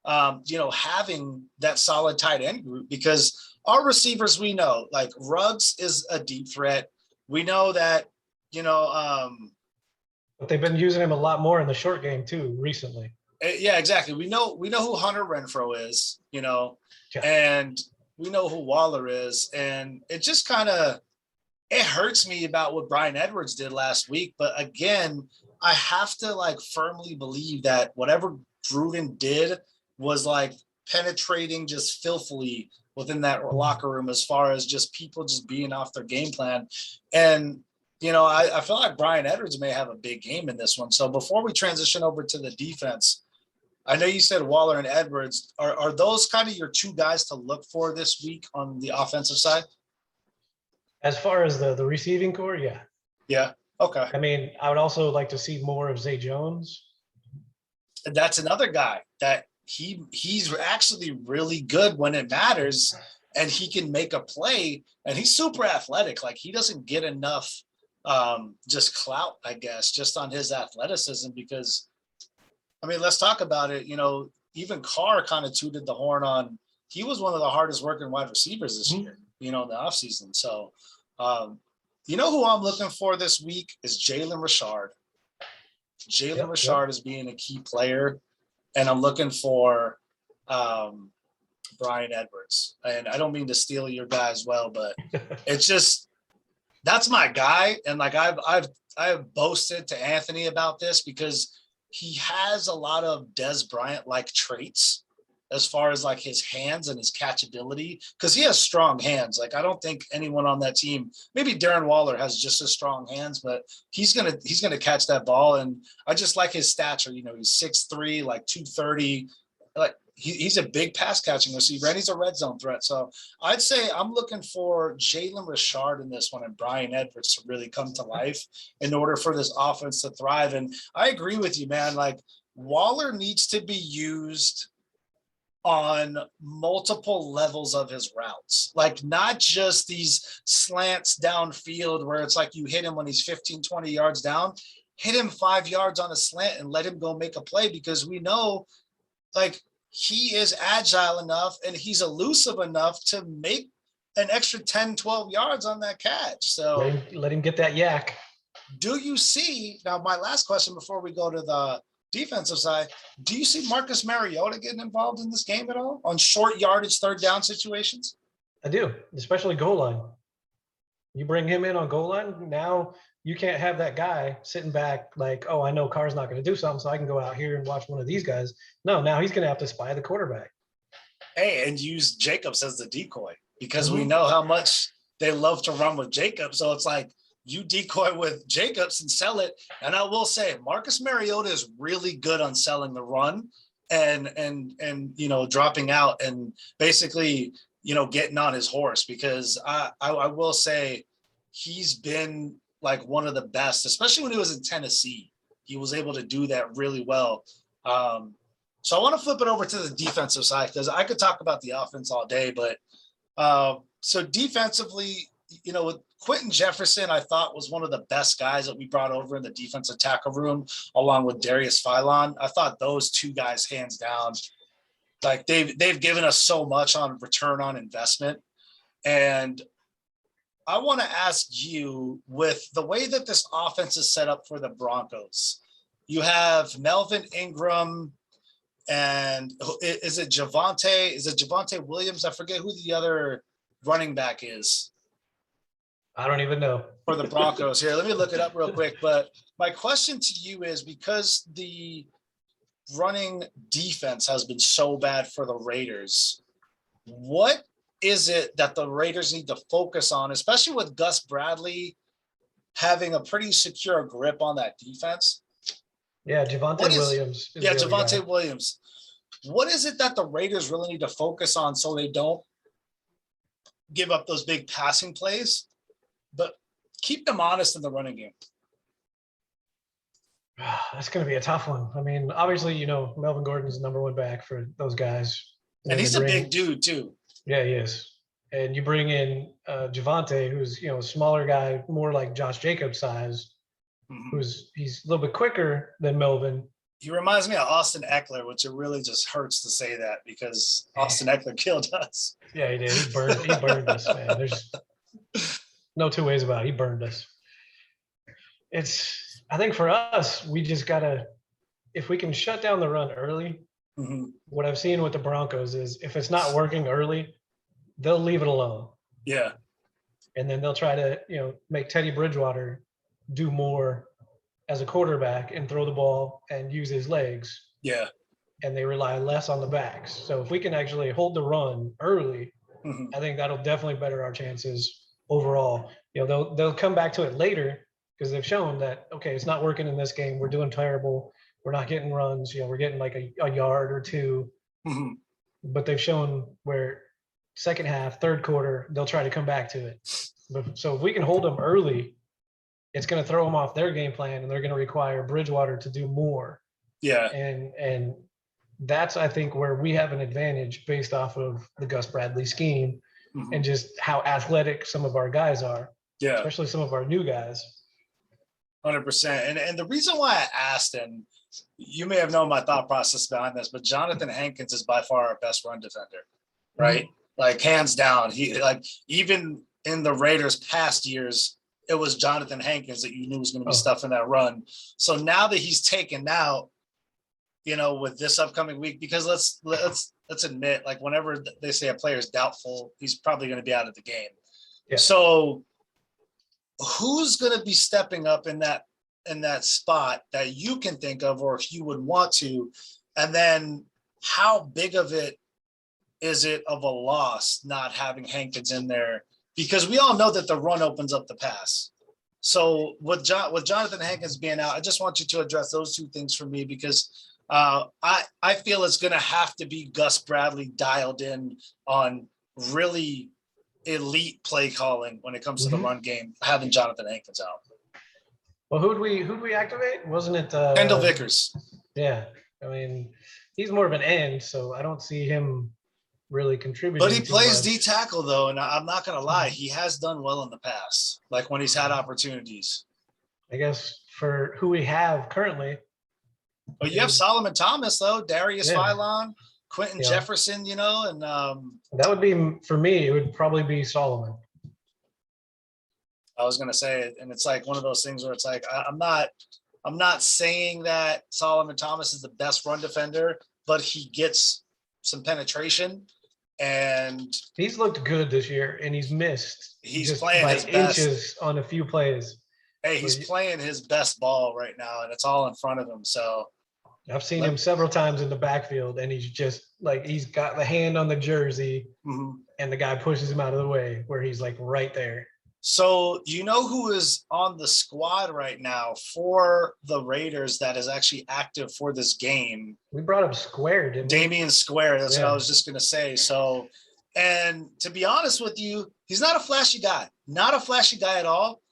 having that solid tight end group, because our receivers, we know, like Ruggs is a deep threat. We know that, but they've been using him a lot more in the short game too recently. Yeah, exactly. We know who Hunter Renfrow is, and we know who Waller is. And it just it hurts me about what Bryan Edwards did last week. But again, I have to firmly believe that whatever Gruden did was penetrating just filthily within that locker room as far as just people just being off their game plan. And, I feel like Bryan Edwards may have a big game in this one. So before we transition over to the defense, I know you said Waller and Edwards. Are those kind of your 2 guys to look for this week on the offensive side? As far as the receiving core, yeah. Yeah. Okay. I mean, I would also like to see more of Zay Jones. And that's another guy that he's actually really good when it matters, and he can make a play, and he's super athletic. He doesn't get enough just clout, I guess, just on his athleticism, because I mean, let's talk about it. Even Carr kind of tooted the horn on, he was one of the hardest working wide receivers this year, in the offseason. So, who I'm looking for this week is Jalen Richard. Jalen Richard is being a key player, and I'm looking for Bryan Edwards. And I don't mean to steal your guy as well, but it's just, that's my guy. And I've boasted to Anthony about this because he has a lot of Dez Bryant-like traits as far as his hands and his catchability, because he has strong hands. I don't think anyone on that team, maybe Darren Waller has just as strong hands, but he's gonna catch that ball. And I just like his stature. He's 6'3", 230. He's a big pass catching receiver, and he's a red zone threat. So I'd say I'm looking for Jalen Richard in this one and Bryan Edwards to really come to life in order for this offense to thrive. And I agree with you, man. Waller needs to be used on multiple levels of his routes, like not just these slants downfield where it's like you hit him when he's 15, 20 yards down, hit him 5 yards on a slant and let him go make a play, because we know like he is agile enough and he's elusive enough to make an extra 10, 12 yards on that catch. So let him get that yak. Do you see, now my last question before we go to the defensive side, do you see Marcus Mariota getting involved in this game at all on short yardage, third down situations? I do, especially goal line. You bring him in on goal line, now you can't have that guy sitting back like, oh, I know Carr's not going to do something, so I can go out here and watch one of these guys. No, now he's going to have to spy the quarterback. Hey, and use Jacobs as the decoy, because we know how much they love to run with Jacobs. So it's like, you decoy with Jacobs and sell it. And I will say Marcus Mariota is really good on selling the run and dropping out and basically, getting on his horse, because I will say he's been like one of the best, especially when he was in Tennessee. He was able to do that really well. So I want to flip it over to the defensive side, because I could talk about the offense all day, but so defensively, with Quentin Jefferson, I thought was one of the best guys that we brought over in the defensive tackle room, along with Darius Philon. I thought those two guys, hands down, like they've given us so much on return on investment. And I want to ask you, with the way that this offense is set up for the Broncos, you have Melvin Ingram, and is it Javonte Williams? I forget who the other running back is. I don't even know. For the Broncos here. Let me look it up real quick. But my question to you is, because the running defense has been so bad for the Raiders, what is it that the Raiders need to focus on, especially with Gus Bradley having a pretty secure grip on that defense? Yeah, Javonte Williams. Javonte Williams. What is it that the Raiders really need to focus on so they don't give up those big passing plays, but keep them honest in the running game? That's going to be a tough one. I mean, obviously, Melvin Gordon's the number one back for those guys. And he's a big dude too. Yeah, he is. And you bring in Javonte, who's, a smaller guy, more like Josh Jacobs size, he's a little bit quicker than Melvin. He reminds me of Austin Eckler, which it really just hurts to say that, because Austin Eckler killed us. Yeah, he did. He burned us, man. There's no two ways about it. He burned us. I think for us, we just gotta, if we can shut down the run early, what I've seen with the Broncos is if it's not working early, they'll leave it alone. Yeah. And then they'll try to, make Teddy Bridgewater do more as a quarterback and throw the ball and use his legs. Yeah. And they rely less on the backs. So if we can actually hold the run early, I think that'll definitely better our chances overall. They'll come back to it later, because they've shown that, okay, it's not working in this game. We're doing terrible. We're not getting runs. We're getting like a yard or two. But they've shown where second half, third quarter, they'll try to come back to it. So if we can hold them early, it's going to throw them off their game plan, and they're going to require Bridgewater to do more. Yeah. And that's, I think, where we have an advantage based off of the Gus Bradley scheme and just how athletic some of our guys are. Yeah. Especially some of our new guys. 100%. And the reason why I asked, and you may have known my thought process behind this, but Jonathan Hankins is by far our best run defender, right? Like, hands down. He, like, even in the Raiders past years, it was Jonathan Hankins that you knew was going to be stuffing that run. So now that he's taken out, with this upcoming week, because let's admit, like, whenever they say a player is doubtful, he's probably going to be out of the game. Yeah. So who's going to be stepping up in that spot that you can think of, or if you would want to, and then how big of it is it of a loss not having Hankins in there? Because we all know that the run opens up the pass. So with Jonathan Hankins being out, I just want you to address those two things for me, because I feel it's going to have to be Gus Bradley dialed in on really elite play calling when it comes to the run game, having Jonathan Hankins out. Well, who'd we activate? Wasn't it Kendall Vickers? Yeah. I mean, he's more of an end, so I don't see him really contributing. But he plays much. D tackle though, and I'm not gonna lie, he has done well in the past, like when he's had opportunities. I guess for who we have currently. But you have Solomon Thomas though, Darius Philon, Quentin Jefferson, and that would be for me. It would probably be Solomon. I was gonna say it, and it's like one of those things where it's like I'm not saying that Solomon Thomas is the best run defender, but he gets some penetration, and he's looked good this year, and he's missed. He's just playing his inches best on a few plays. Hey, he's playing his best ball right now, and it's all in front of him. So I've seen him several times in the backfield, and he's just like he's got the hand on the jersey, and the guy pushes him out of the way where he's like right there. So you know who is on the squad right now for the Raiders that is actually active for this game? We brought up Square, didn't we? Damian Square. That's what I was just going to say. So, and to be honest with you, he's not a flashy guy. Not a flashy guy at all.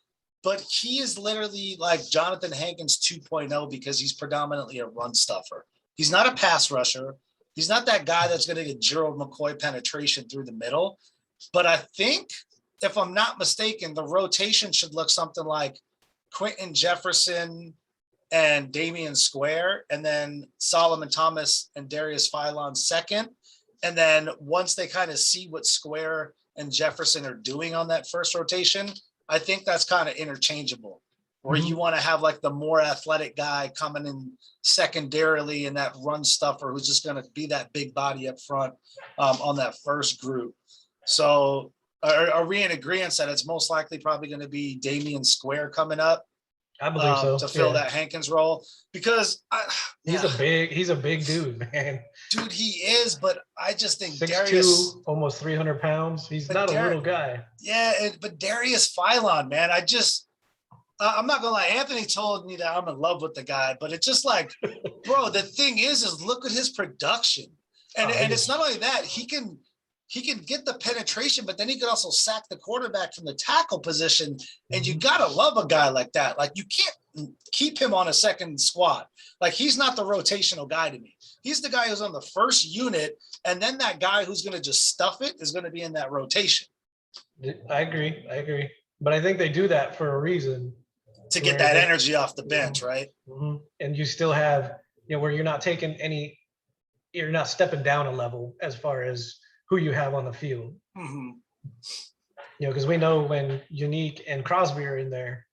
But he is literally like Jonathan Hankins 2.0 because he's predominantly a run stuffer. He's not a pass rusher. He's not that guy that's going to get Gerald McCoy penetration through the middle. But I think, if I'm not mistaken, the rotation should look something like Quentin Jefferson and Damian Square, and then Solomon Thomas and Darius Philon second. And then once they kind of see what Square and Jefferson are doing on that first rotation, I think that's kind of interchangeable, where you want to have like the more athletic guy coming in secondarily and that run stuffer who's just going to be that big body up front on that first group. So are we in agreement that it's most likely probably going to be Damian Square coming up? I believe so. To fill that Hankins role, because he's a big dude, man. Dude, he is, but I just think 6'2", Darius, almost 300 pounds. He's not a little guy. Yeah, but Darius Philon, man, I'm not gonna lie. Anthony told me that I'm in love with the guy, but it's just like, bro, the thing is look at his production, and it's not only that he can get the penetration, but then he could also sack the quarterback from the tackle position. And you got to love a guy like that. Like, you can't keep him on a second squad. Like, he's not the rotational guy to me. He's the guy who's on the first unit. And then that guy who's going to just stuff it is going to be in that rotation. I agree. But I think they do that for a reason. To get that energy off the bench, right? And you still have, where you're not you're not stepping down a level as far as who you have on the field. Because we know when Unique and Crosby are in there,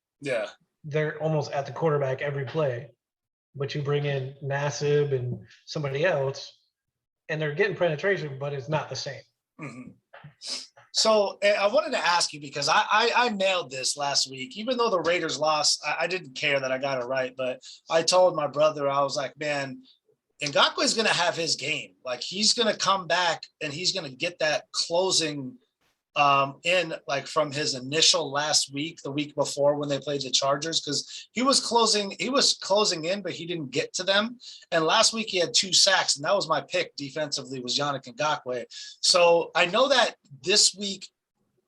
they're almost at the quarterback every play. But you bring in Nassib and somebody else, and they're getting penetration, but it's not the same. So I wanted to ask you, because I nailed this last week. Even though the Raiders lost, I didn't care that I got it right. But I told my brother, I was like, man, Ngakoue is going to have his game. Like, he's going to come back and he's going to get that closing in, like, from his initial last week, the week before when they played the Chargers, because he was closing in, but he didn't get to them. And last week he had 2 sacks, and that was my pick defensively, was Yannick Ngakoue. So I know that this week,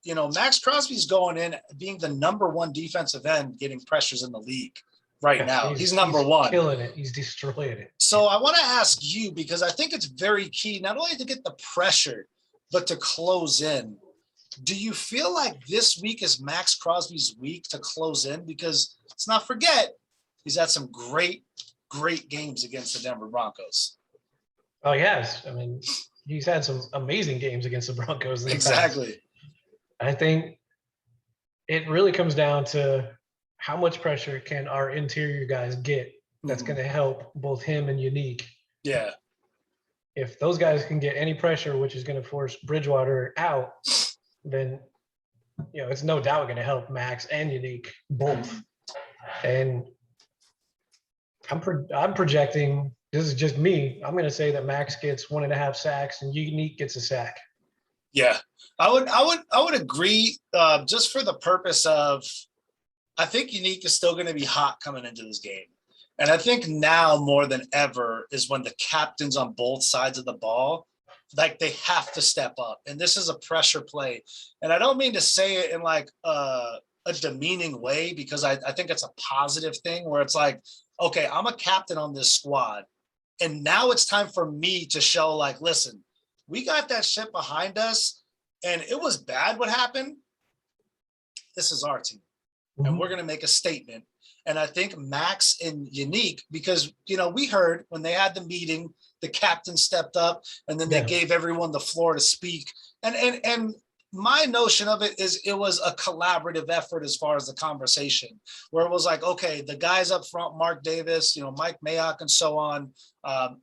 Max Crosby's going in being the number 1 defensive end, getting pressures in the league. Right now, he's number 1. Killing it. He's destroying it. So I want to ask you, because I think it's very key, not only to get the pressure, but to close in. Do you feel like this week is Max Crosby's week to close in? Because let's not forget, he's had some great games against the Denver Broncos. Oh, yes. I mean, he's had some amazing games against the Broncos. Exactly. I think it really comes down to how much pressure can our interior guys get that's going to help both him and Unique. Yeah. If those guys can get any pressure, which is going to force Bridgewater out, then, it's no doubt going to help Max and Unique both. And I'm projecting, this is just me, I'm going to say that Max gets 1.5 sacks and Unique gets a sack. Yeah, I would agree, just for the purpose of, I think Unique is still going to be hot coming into this game. And I think now more than ever is when the captains on both sides of the ball, like, they have to step up. And this is a pressure play. And I don't mean to say it in like a demeaning way, because I think it's a positive thing where it's like, okay, I'm a captain on this squad, And now it's time for me to show, like, listen, we got that shit behind us, and it was bad what happened. This is our team, and we're going to make a statement. And I think Max and Unique, because, you know, we heard when they had the meeting, the captain stepped up, and then they gave everyone the floor to speak. And my notion of it is it was a collaborative effort as far as the conversation, where it was like, okay, the guys up front, Mark Davis, you know, Mike Mayock and so on,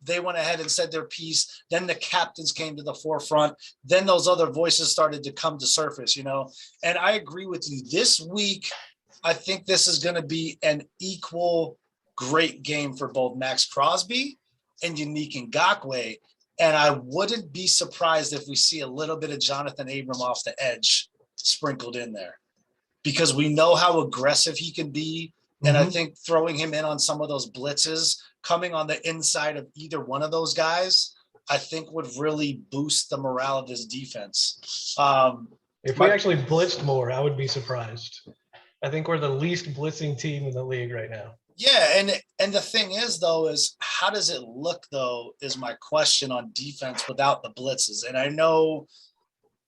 they went ahead and said their piece. Then the captains came to the forefront. Then those other voices started to come to surface, you know. And I agree with you. This week, I think this is going to be an equal great game for both Max Crosby and Unique Ngakoue. And I wouldn't be surprised if we see a little bit of Jonathan Abram off the edge sprinkled in there, because we know how aggressive he can be. And I think throwing him in on some of those blitzes coming on the inside of either one of those guys, I think would really boost the morale of his defense. If we actually blitzed more, I would be surprised. I think we're the least blitzing team in the league right now. Yeah, and the thing is, though, is how does it look, though, is my question on defense without the blitzes. And I know,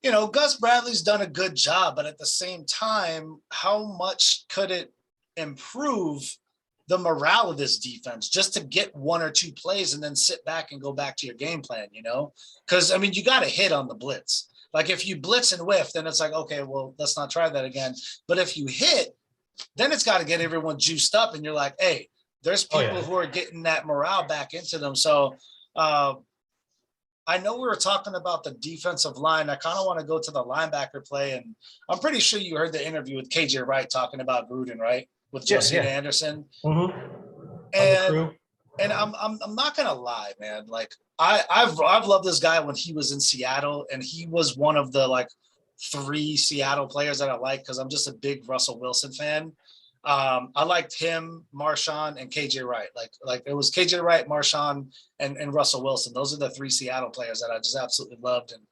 you know, Gus Bradley's done a good job, but at the same time, how much could it improve the morale of this defense just to get one or two plays and then sit back and go back to your game plan, you know? Because, I mean, you got to hit on the blitz. Like, if you blitz and whiff, then it's like, okay, well, let's not try that again. But if you hit, then it's got to get everyone juiced up, and you're like, hey, there's people who are getting that morale back into them. So I know we were talking about the defensive line. I kind of want to go to the linebacker play, and I'm pretty sure you heard the interview with KJ Wright talking about Gruden, right? With Josina Anderson. And I'm not gonna lie, man. Like I've loved this guy when he was in Seattle, and he was one of the like 3 Seattle players that I like, because I'm just a big Russell Wilson fan. I liked him, Marshawn, and KJ Wright. Like it was KJ Wright, Marshawn, and Russell Wilson. Those are the 3 Seattle players that I just absolutely loved. And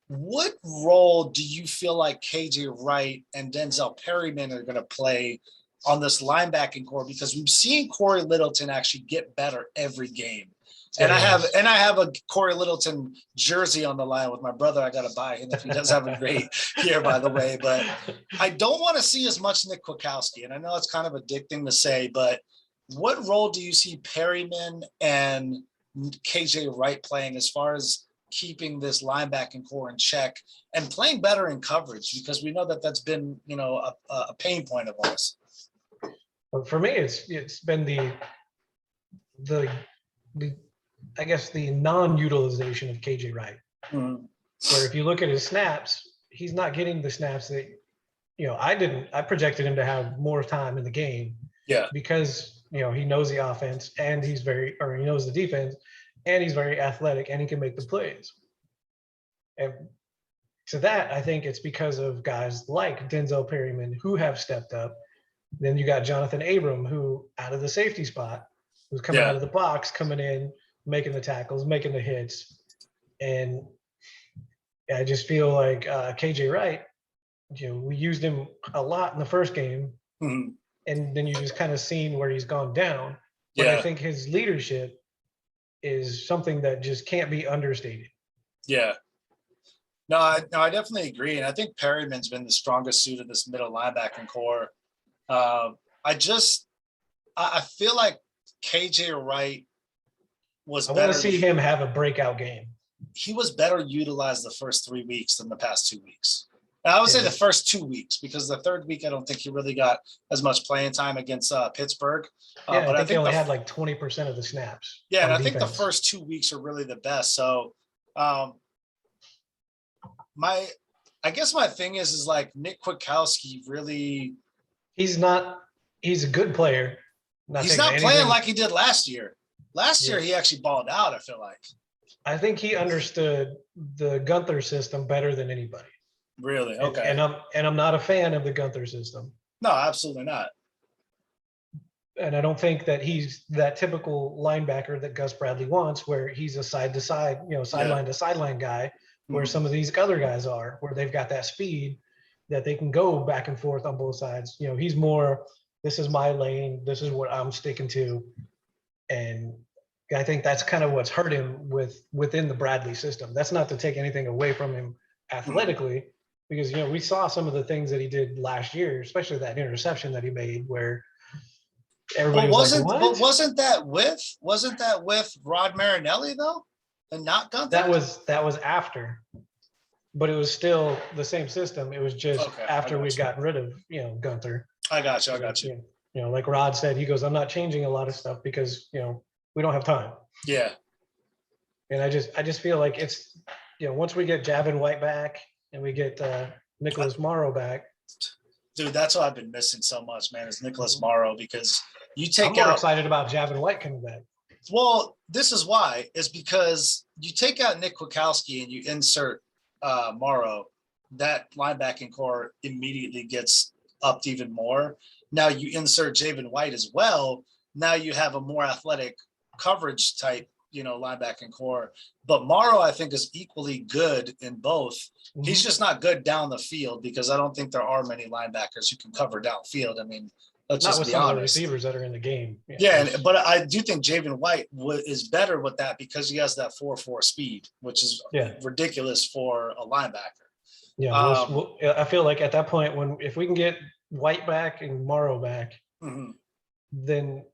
what role do you feel like KJ Wright and Denzel Perryman are going to play on this linebacking core? Because we've seen Corey Littleton actually get better every game. And I have a Corey Littleton jersey on the line with my brother. I got to buy him if he does have a great year, by the way. But I don't want to see as much Nick Kwakowski. And I know it's kind of addicting to say, but what role do you see Perryman and KJ Wright playing as far as keeping this linebacking core in check and playing better in coverage? Because we know that that's been, you know, a pain point of ours. But for me, it's been the I guess the non-utilization of KJ Wright. Where if you look at his snaps, he's not getting the snaps that, you know, I projected him to have more time in the game. Yeah. Because, you know, he knows the offense, and he knows the defense, and he's very athletic, and he can make the plays. And to that, I think it's because of guys like Denzel Perryman who have stepped up. Then you got Jonathan Abram, who out of the safety spot, who's coming out of the box, coming in, making the tackles, making the hits. And I just feel like KJ Wright, you know, we used him a lot in the first game, and then you just kind of seen where he's gone down. But I think his leadership is something that just can't be understated. Yeah. No, I definitely agree. And I think Perryman's been the strongest suit of this middle linebacking core. I feel like KJ Wright was better. I want to see him have a breakout game. He was better utilized the first 3 weeks than the past 2 weeks. And I would say the first 2 weeks, because the third week, I don't think he really got as much playing time against Pittsburgh. But I think he only had like 20% of the snaps. Yeah, and I think the first 2 weeks are really the best. So I guess my thing is like Nick Kwakowski really. He's a good player. He's not playing like he did last year. Last year, he actually balled out, I feel like. I think he understood the Gunther system better than anybody. Really? Okay. And I'm not a fan of the Gunther system. No, absolutely not. And I don't think that he's that typical linebacker that Gus Bradley wants, where he's a side to side, you know, sideline to sideline guy, where some of these other guys are, where they've got that speed that they can go back and forth on both sides. You know, he's more, this is my lane, this is what I'm sticking to. And I think that's kind of what's hurt him within the Bradley system. That's not to take anything away from him athletically, because we saw some of the things that he did last year, especially that interception that he made, where everybody was like, "What?" But wasn't that with Rod Marinelli though, and not Gunther? That was after, but it was still the same system. It was just after we'd gotten rid of Gunther. I got you. Like Rod said, he goes, "I'm not changing a lot of stuff because we don't have time." Yeah. And I just feel like it's once we get Javin White back and we get Nicholas Morrow back. Dude, that's what I've been missing so much, man, is Nicholas Morrow, because I'm more excited about Javin White coming back. Well, this is why, is because you take out Nick Kwakowski and you insert Morrow, that linebacking core immediately gets upped even more. Now you insert Javin White as well. Now you have a more athletic coverage type, linebacking core. But Morrow, I think, is equally good in both. Mm-hmm. He's just not good down the field, because I don't think there are many linebackers who can cover downfield. I mean, let's just be honest. Not with some of the receivers that are in the game. But I do think Javin White is better with that, because he has that 4.4 speed, which is ridiculous for a linebacker. Yeah, I feel like at that point, if we can get White back and Morrow back, then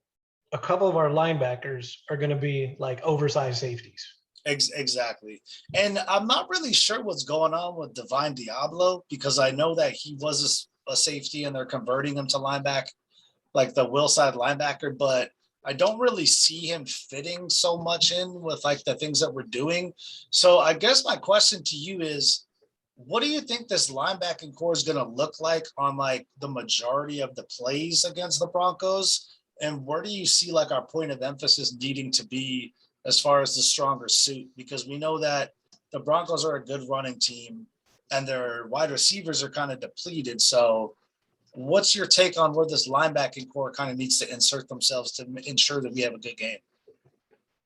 a couple of our linebackers are going to be like oversized safeties. Exactly. And I'm not really sure what's going on with Divine Diablo, because I know that he was a safety and they're converting him to linebacker, like the will side linebacker, but I don't really see him fitting so much in with like the things that we're doing. So I guess my question to you is, what do you think this linebacking core is going to look like on like the majority of the plays against the Broncos? And where do you see like our point of emphasis needing to be as far as the stronger suit? Because we know that the Broncos are a good running team and their wide receivers are kind of depleted. So what's your take on where this linebacking core kind of needs to insert themselves to ensure that we have a good game?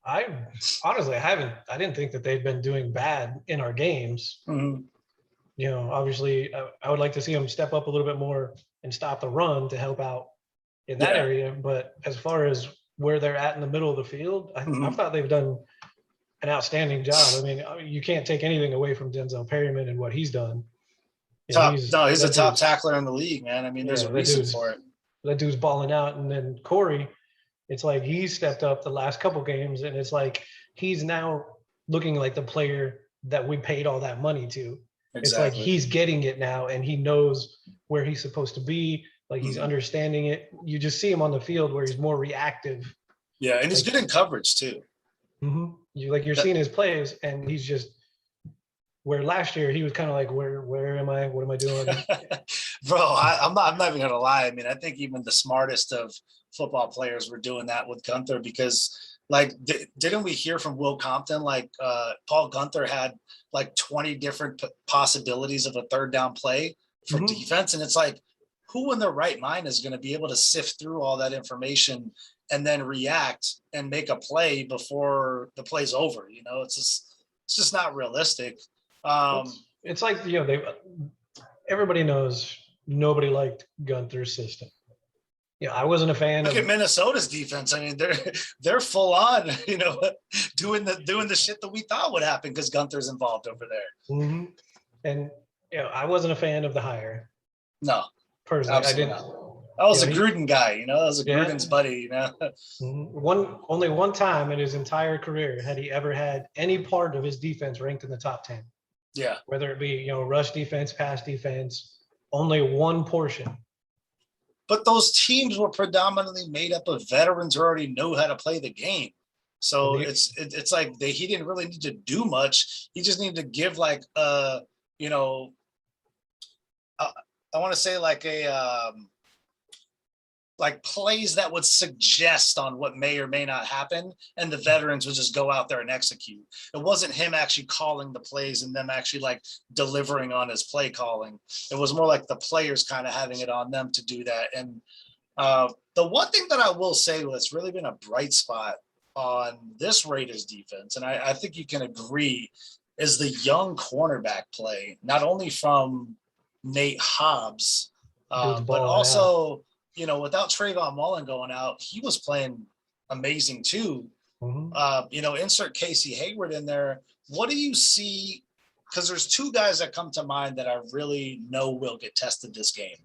I didn't think that they've been doing bad in our games. Mm-hmm. Obviously I would like to see them step up a little bit more and stop the run to help out in that area. But as far as where they're at in the middle of the field, I thought they've done an outstanding job. I mean, you can't take anything away from Denzel Perryman and what he's done. He's a top tackler in the league, man. I mean, there's a reason for it. That dude's balling out. And then Corey, it's like he's stepped up the last couple games, and it's like he's now looking like the player that we paid all that money to. Exactly. It's like he's getting it now, and he knows where he's supposed to be. Like he's understanding it. You just see him on the field where he's more reactive. Yeah, and he's good in coverage too. Mm-hmm. You're seeing his plays, and he's just where last year he was kind of like, where am I? What am I doing? Bro, I'm not even gonna lie. I mean, I think even the smartest of football players were doing that with Gunther, because like didn't we hear from Will Compton like Paul Gunther had like 20 different possibilities of a third down play for defense, and it's like, who in their right mind is going to be able to sift through all that information and then react and make a play before the play's over? It's just not realistic. It's like, everybody knows nobody liked Gunther's system. I wasn't a fan. Look at Minnesota's defense. I mean, they're full on, doing the shit that we thought would happen because Gunther's involved over there. Mm-hmm. And I wasn't a fan of the hire. No. Personally, absolutely I didn't. Not. I was a Gruden guy, that was Gruden's buddy, Only one time in his entire career had he ever had any part of his defense ranked in the top 10. Yeah. Whether it be, rush defense, pass defense, only one portion. But those teams were predominantly made up of veterans who already know how to play the game. So it's like he didn't really need to do much. He just needed to give like I want to say like like plays that would suggest on what may or may not happen, and the veterans would just go out there and execute. It wasn't him actually calling the plays and them actually like delivering on his play calling. It was more like the players kind of having it on them to do that. And the one thing that I will say that's really been a bright spot on this Raiders defense, and I think you can agree, is the young cornerback play, not only from Nate Hobbs, but also, without Trayvon Mullen going out, he was playing amazing too. Insert Casey Hayward in there. What do you see? Because there's two guys that come to mind that I really know will get tested this game.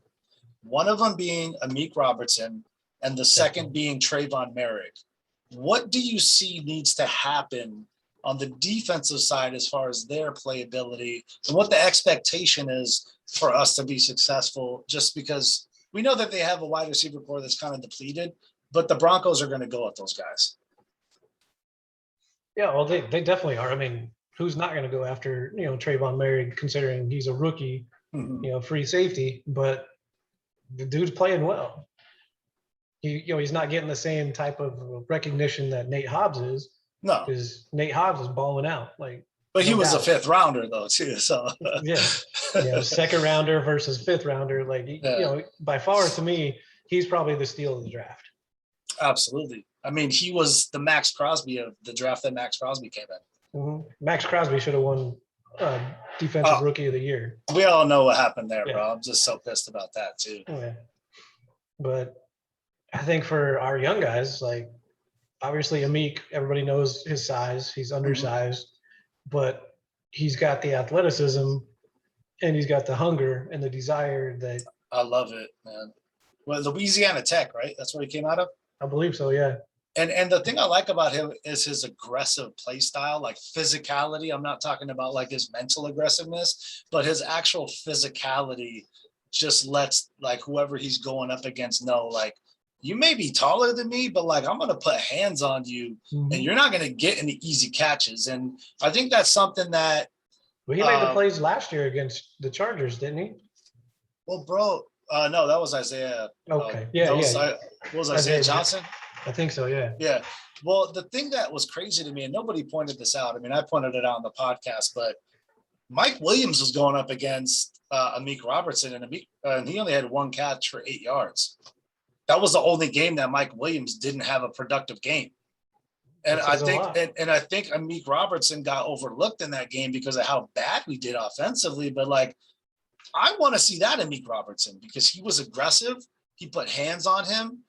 One of them being Amik Robertson, and the second being Trayvon Merrick. What do you see needs to happen on the defensive side as far as their playability and what the expectation is for us to be successful? Just because we know that they have a wide receiver core that's kind of depleted, but the Broncos are going to go at those guys. Yeah, well, they definitely are. I mean, who's not going to go after, Trayvon Merrick, considering he's a rookie, free safety, but the dude's playing well. He's not getting the same type of recognition that Nate Hobbs is. No, because Nate Hobbs is balling out. But he was a fifth rounder though too. So second rounder versus fifth rounder. By far to me, he's probably the steal of the draft. Absolutely. I mean, he was the Max Crosby of the draft that Max Crosby came in. Max Crosby should have won Defensive Rookie of the Year. We all know what happened there, bro. I'm just so pissed about that too. Yeah. But I think for our young guys, obviously Amik, everybody knows his size. He's undersized, but he's got the athleticism and he's got the hunger and the desire that. I love it, man. Well, Louisiana Tech, right? That's where he came out of? I believe so, yeah. And the thing I like about him is his aggressive play style, physicality. I'm not talking about his mental aggressiveness, but his actual physicality just lets whoever he's going up against know, you may be taller than me, but I'm going to put hands on you and you're not going to get any easy catches. And I think that's something that. Well, he made the plays last year against the Chargers, didn't he? Well, bro, no, that was Isaiah. Okay. Was Isaiah Johnson? I think so, yeah. Yeah. Well, the thing that was crazy to me, and nobody pointed this out. I mean, I pointed it out on the podcast, but Mike Williams was going up against Amik Robertson, and he only had one catch for 8 yards. That was the only game that Mike Williams didn't have a productive game. And I think Amik Robertson got overlooked in that game because of how bad we did offensively. But I want to see that Amik Robertson because he was aggressive. He put hands on him.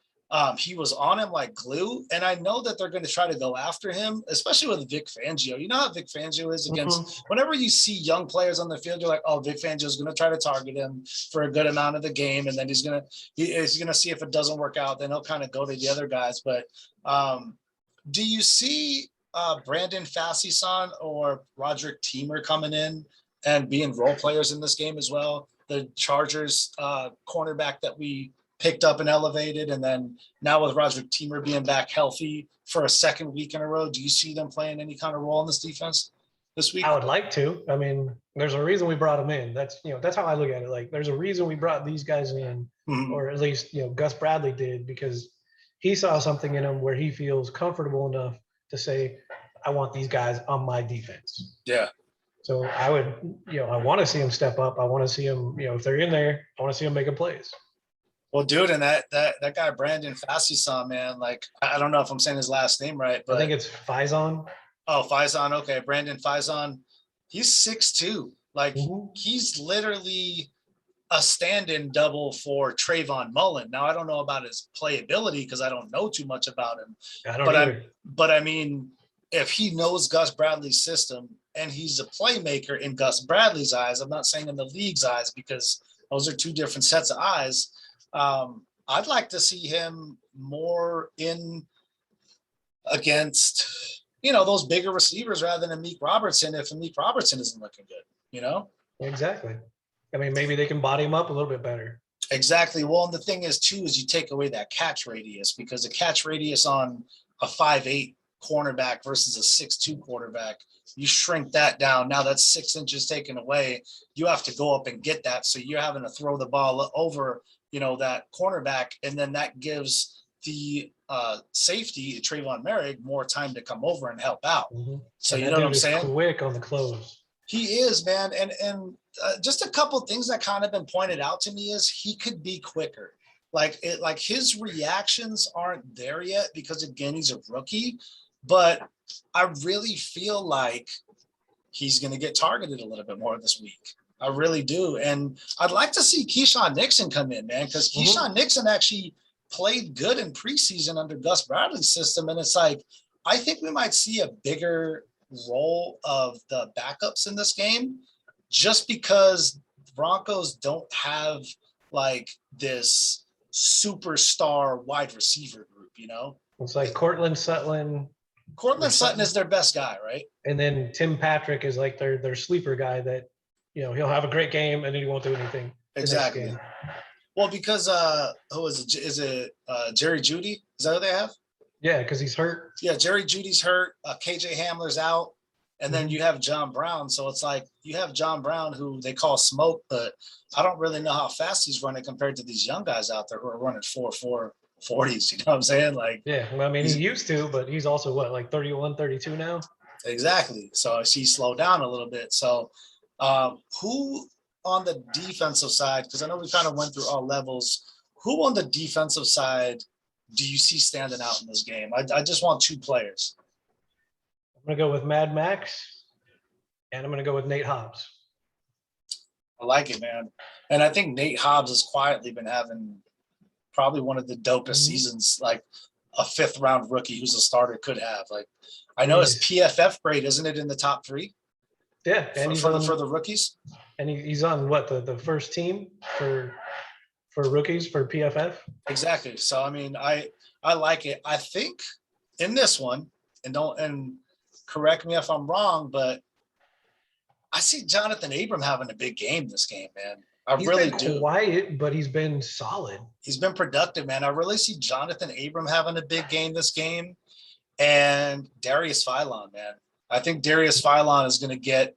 He was on him like glue. And I know that they're going to try to go after him, especially with Vic Fangio. You know how Vic Fangio is against whenever you see young players on the field, you're like, oh, Vic Fangio is going to try to target him for a good amount of the game. And then he's going to see if it doesn't work out, then he'll kind of go to the other guys. But do you see Brandon Facyson or Roderick Teamer coming in and being role players in this game as well? The Chargers cornerback that we picked up and elevated, and then now with Roderick Teamer being back healthy for a second week in a row, do you see them playing any kind of role in this defense this week? I would like to. I mean, there's a reason we brought them in. That's how I look at it. There's a reason we brought these guys in, or at least Gus Bradley did, because he saw something in them where he feels comfortable enough to say, I want these guys on my defense. Yeah. So I would, I want to see them step up. I want to see them, if they're in there, I want to see them making plays. Well, dude, and that guy, Brandon Facyson, man, I don't know if I'm saying his last name right, but I think it's Faison. Oh, Faison. Okay. Brandon Faison. He's 6'2". He's literally a stand-in double for Trayvon Mullen. Now, I don't know about his playability because I don't know too much about him. But I mean, if he knows Gus Bradley's system and he's a playmaker in Gus Bradley's eyes, I'm not saying in the league's eyes because those are two different sets of eyes. I'd like to see him more in against, those bigger receivers rather than Amik Robertson if Amik Robertson isn't looking good, Exactly. I mean, maybe they can body him up a little bit better. Exactly. Well, and the thing is, too, is you take away that catch radius because the catch radius on a 5'8" cornerback versus a 6'2" quarterback, you shrink that down. Now that's 6 inches taken away. You have to go up and get that. So you're having to throw the ball over, that cornerback. And then that gives the safety, Trayvon Merrick, more time to come over and help out. So you know what I'm saying? Quick on the close. He is, man. And just a couple of things that kind of been pointed out to me is he could be quicker. His reactions aren't there yet because, again, he's a rookie. But I really feel like he's going to get targeted a little bit more this week. I really do. And I'd like to see Keyshawn Nixon come in, man, because Keyshawn Nixon actually played good in preseason under Gus Bradley's system. And it's I think we might see a bigger role of the backups in this game, just because Broncos don't have like this superstar wide receiver group, you know? It's like Cortland Sutton. Cortland Sutton is their best guy, right? And then Tim Patrick is like their sleeper guy that, he'll have a great game and then he won't do anything. Exactly. Well, because who is it? Is it Jerry Jeudy? Is that who they have? Yeah, because he's hurt. Yeah, Jerry Judy's hurt. KJ Hamler's out. And then you have John Brown. So it's like you have John Brown, who they call smoke, but I don't really know how fast he's running compared to these young guys out there who are running 4.4 40s. You know what I'm saying? Like, yeah, well, I mean, he used to, but he's also what, like 31, 32 now? Exactly. So I see slow down a little bit. So who on the defensive side, because I know we kind of went through all levels, who on the defensive side do you see standing out in this game? I just want two players. I'm going to go with Mad Max, and I'm going to go with Nate Hobbs. I like it, man. And I think Nate Hobbs has quietly been having probably one of the dopest seasons, like a 5th round rookie who's a starter could have. Like, I know his PFF grade, isn't it, in the top 3? Yeah, and for the rookies. And he's on what, the first team for rookies for PFF. Exactly. So I mean, I like it. I think in this one, and correct me if I'm wrong, but I see Jonathan Abram having a big game this game, man. He's really been quiet, but he's been solid. He's been productive, man. I really see Jonathan Abram having a big game this game. And Darius Philon, man. I think Darius Philon is going to get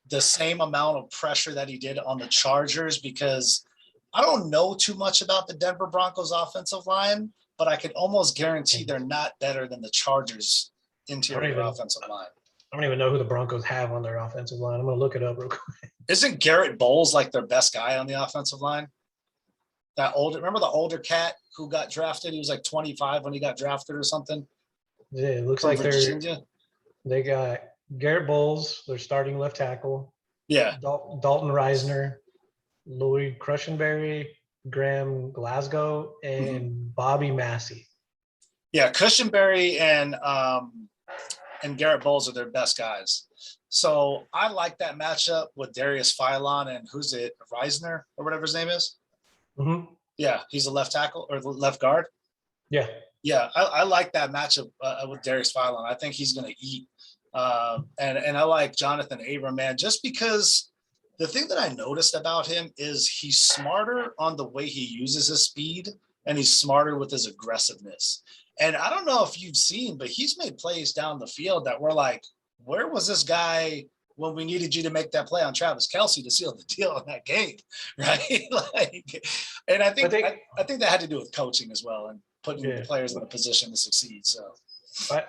the same amount of pressure that he did on the Chargers, because I don't know too much about the Denver Broncos offensive line, but I can almost guarantee they're not better than the Chargers interior offensive line. I don't even know who the Broncos have on their offensive line. I'm going to look it up real quick. Isn't Garrett Bowles like their best guy on the offensive line? Remember the older cat who got drafted? He was like 25 when he got drafted or something. Yeah, it looks like they got Garrett Bowles, their starting left tackle. Yeah. Dalton Reisner, Lloyd Cushenberry, Graham Glasgow, and Bobby Massey. Yeah, Cushenberry and Garrett Bowles are their best guys. So I like that matchup with Darius Philon and who's it, Reisner or whatever his name is. Mm-hmm. Yeah, he's a left tackle or left guard. Yeah. Yeah, I like that matchup with Darius Philon. I think he's going to eat. And I like Jonathan Abram, man, just because the thing that I noticed about him is he's smarter on the way he uses his speed, and he's smarter with his aggressiveness. And I don't know if you've seen, but he's made plays down the field that we're like, where was this guy when we needed you to make that play on Travis Kelce to seal the deal in that game, right? And I think that had to do with coaching as well and putting the players in a position to succeed. So, I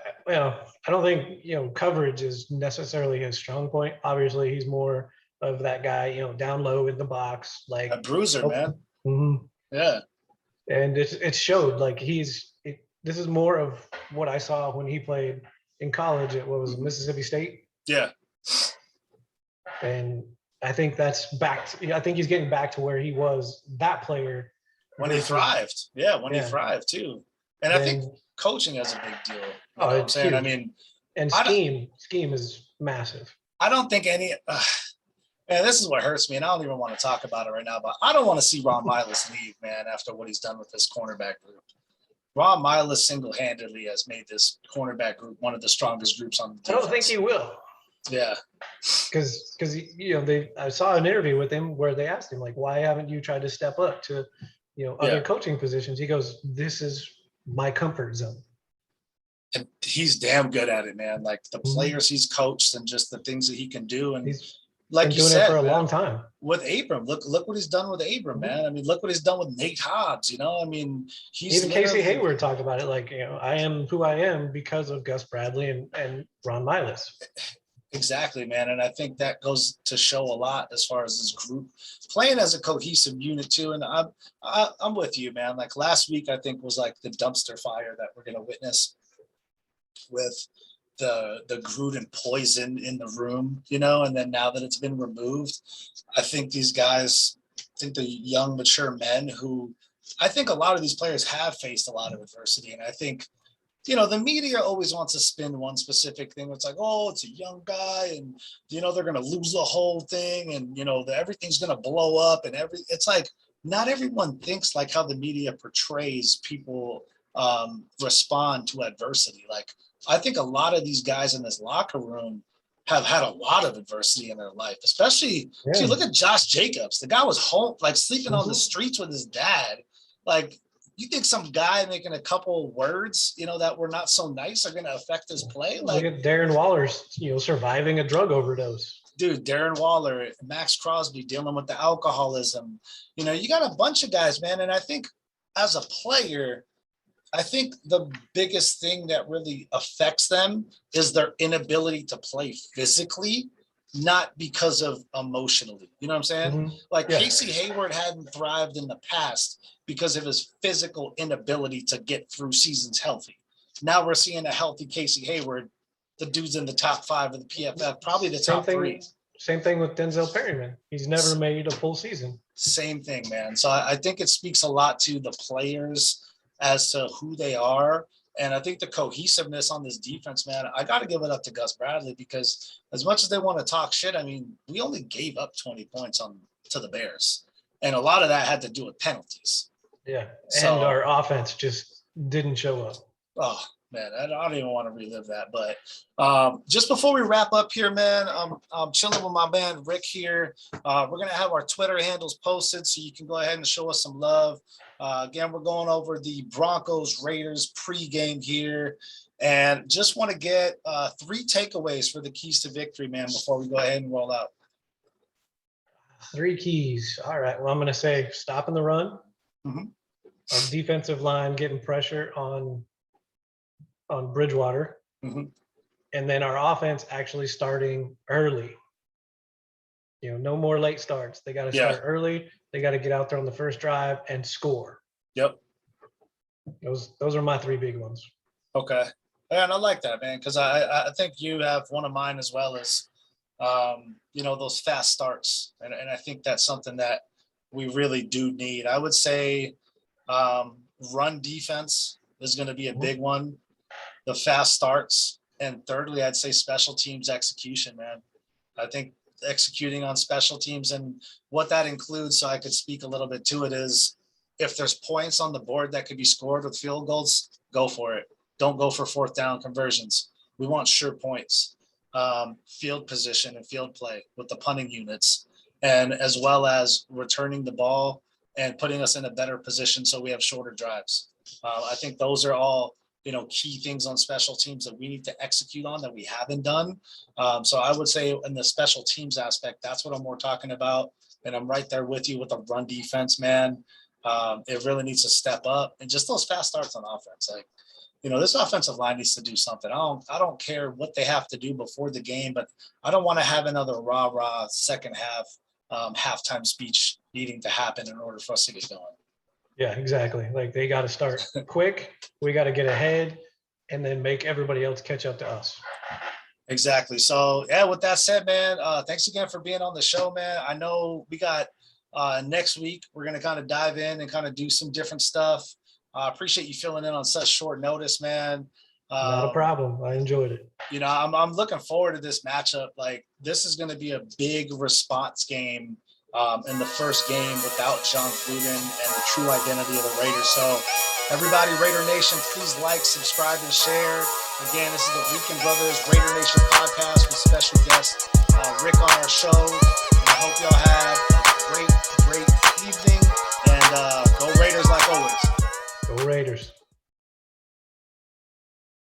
don't think coverage is necessarily his strong point. Obviously, he's more of that guy, down low in the box, like a bruiser, man. Mm-hmm. Yeah, and it showed. Like this is more of what I saw when he played in college at Mississippi State. Yeah. And I think that's I think he's getting back to where he was, that player. When he thrived. Yeah, when he thrived too. And I think coaching is a big deal. You know what I'm saying? Huge. I mean, and scheme is massive. I don't think any man, this is what hurts me, and I don't even want to talk about it right now, but I don't want to see Ron Miles leave, man, after what he's done with this cornerback group. Ron Miles single-handedly has made this cornerback group one of the strongest groups on the defense. I don't think he will. Yeah. Because I saw an interview with him where they asked him, like, why haven't you tried to step up to, other coaching positions? He goes, this is my comfort zone. And he's damn good at it, man. Like the players he's coached and just the things that he can do. And he's like been you doing said, it for a long time. With Abram, look what he's done with Abram, man. I mean, look what he's done with Nate Hobbs. I mean, even Casey Hayward talked about it. Like, I am who I am because of Gus Bradley and Ron Miles. Exactly, man. And I think that goes to show a lot as far as this group playing as a cohesive unit too. And I'm with you, man. Like last week, I think was like the dumpster fire that we're going to witness with the Gruden poison in the room, and then now that it's been removed, I think these guys, the young, mature men who I think a lot of these players have faced a lot of adversity. And I think the media always wants to spin one specific thing. It's like, oh, it's a young guy and, they're going to lose the whole thing and, everything's going to blow up and it's like, not everyone thinks like how the media portrays people respond to adversity. Like, I think a lot of these guys in this locker room have had a lot of adversity in their life, especially, see, look at Josh Jacobs. The guy was home, like sleeping on the streets with his dad. Like, you think some guy making a couple words, that were not so nice are going to affect his play? Like, look at Darren Waller's, surviving a drug overdose. Dude, Darren Waller, Max Crosby dealing with the alcoholism. You got a bunch of guys, man. And I think as a player, I think the biggest thing that really affects them is their inability to play physically, not because of emotionally. You know what I'm saying? Mm-hmm. Like Casey Hayward hadn't thrived in the past because of his physical inability to get through seasons healthy. Now we're seeing a healthy Casey Hayward. The dude's in the top 5 of the PFF, probably the top 3. Same thing with Denzel Perryman. He's never made a full season. Same thing, man. So I think it speaks a lot to the players as to who they are. And I think the cohesiveness on this defense, man, I got to give it up to Gus Bradley, because as much as they want to talk shit, I mean, we only gave up 20 points to the Bears. And a lot of that had to do with penalties. Yeah. And our offense just didn't show up. Oh, man, I don't even want to relive that. But just before we wrap up here, man, I'm chilling with my man Rick here. We're going to have our Twitter handles posted, so you can go ahead and show us some love. Again, we're going over the Broncos Raiders pregame here. And just want to get 3 takeaways for the keys to victory, man, before we go ahead and roll out. 3 keys. All right. Well, I'm going to say stopping the run. Mm-hmm. Our defensive line getting pressure on Bridgewater. Mm-hmm. And then our offense actually starting early. No more late starts. They got to start early. They got to get out there on the first drive and score. Yep. Those are my 3 big ones. Okay. And I like that, man, because I think you have one of mine as well as, those fast starts. And I think that's something that we really do need. I would say run defense is going to be a big one. The fast starts. And thirdly, I'd say special teams execution, man. I think executing on special teams and what that includes, so I could speak a little bit to it, is if there's points on the board that could be scored with field goals, go for it. Don't go for 4th down conversions. We want sure points, field position and field play with the punting units, and as well as returning the ball and putting us in a better position so we have shorter drives. I think those are all key things on special teams that we need to execute on that we haven't done. So I would say in the special teams aspect, that's what I'm more talking about. And I'm right there with you with the run defense, man. It really needs to step up, and just those fast starts on offense. Like, this offensive line needs to do something. I don't care what they have to do before the game, but I don't want to have another rah-rah second half halftime speech needing to happen in order for us to get going. Yeah, exactly. Like, they got to start quick. We got to get ahead and then make everybody else catch up to us. Exactly. So, yeah, with that said, man, thanks again for being on the show, man. I know we got next week, we're going to kind of dive in and kind of do some different stuff. I appreciate you filling in on such short notice, man. Not a problem. I enjoyed it. I'm looking forward to this matchup. Like, this is going to be a big response game in the first game without John Gruden and the true identity of the Raiders. So everybody, Raider Nation, please like, subscribe, and share. Again, this is the Rican Brothers Raidernation podcast with special guest Rick on our show. And I hope y'all have a great evening. And go Raiders like always. Go Raiders.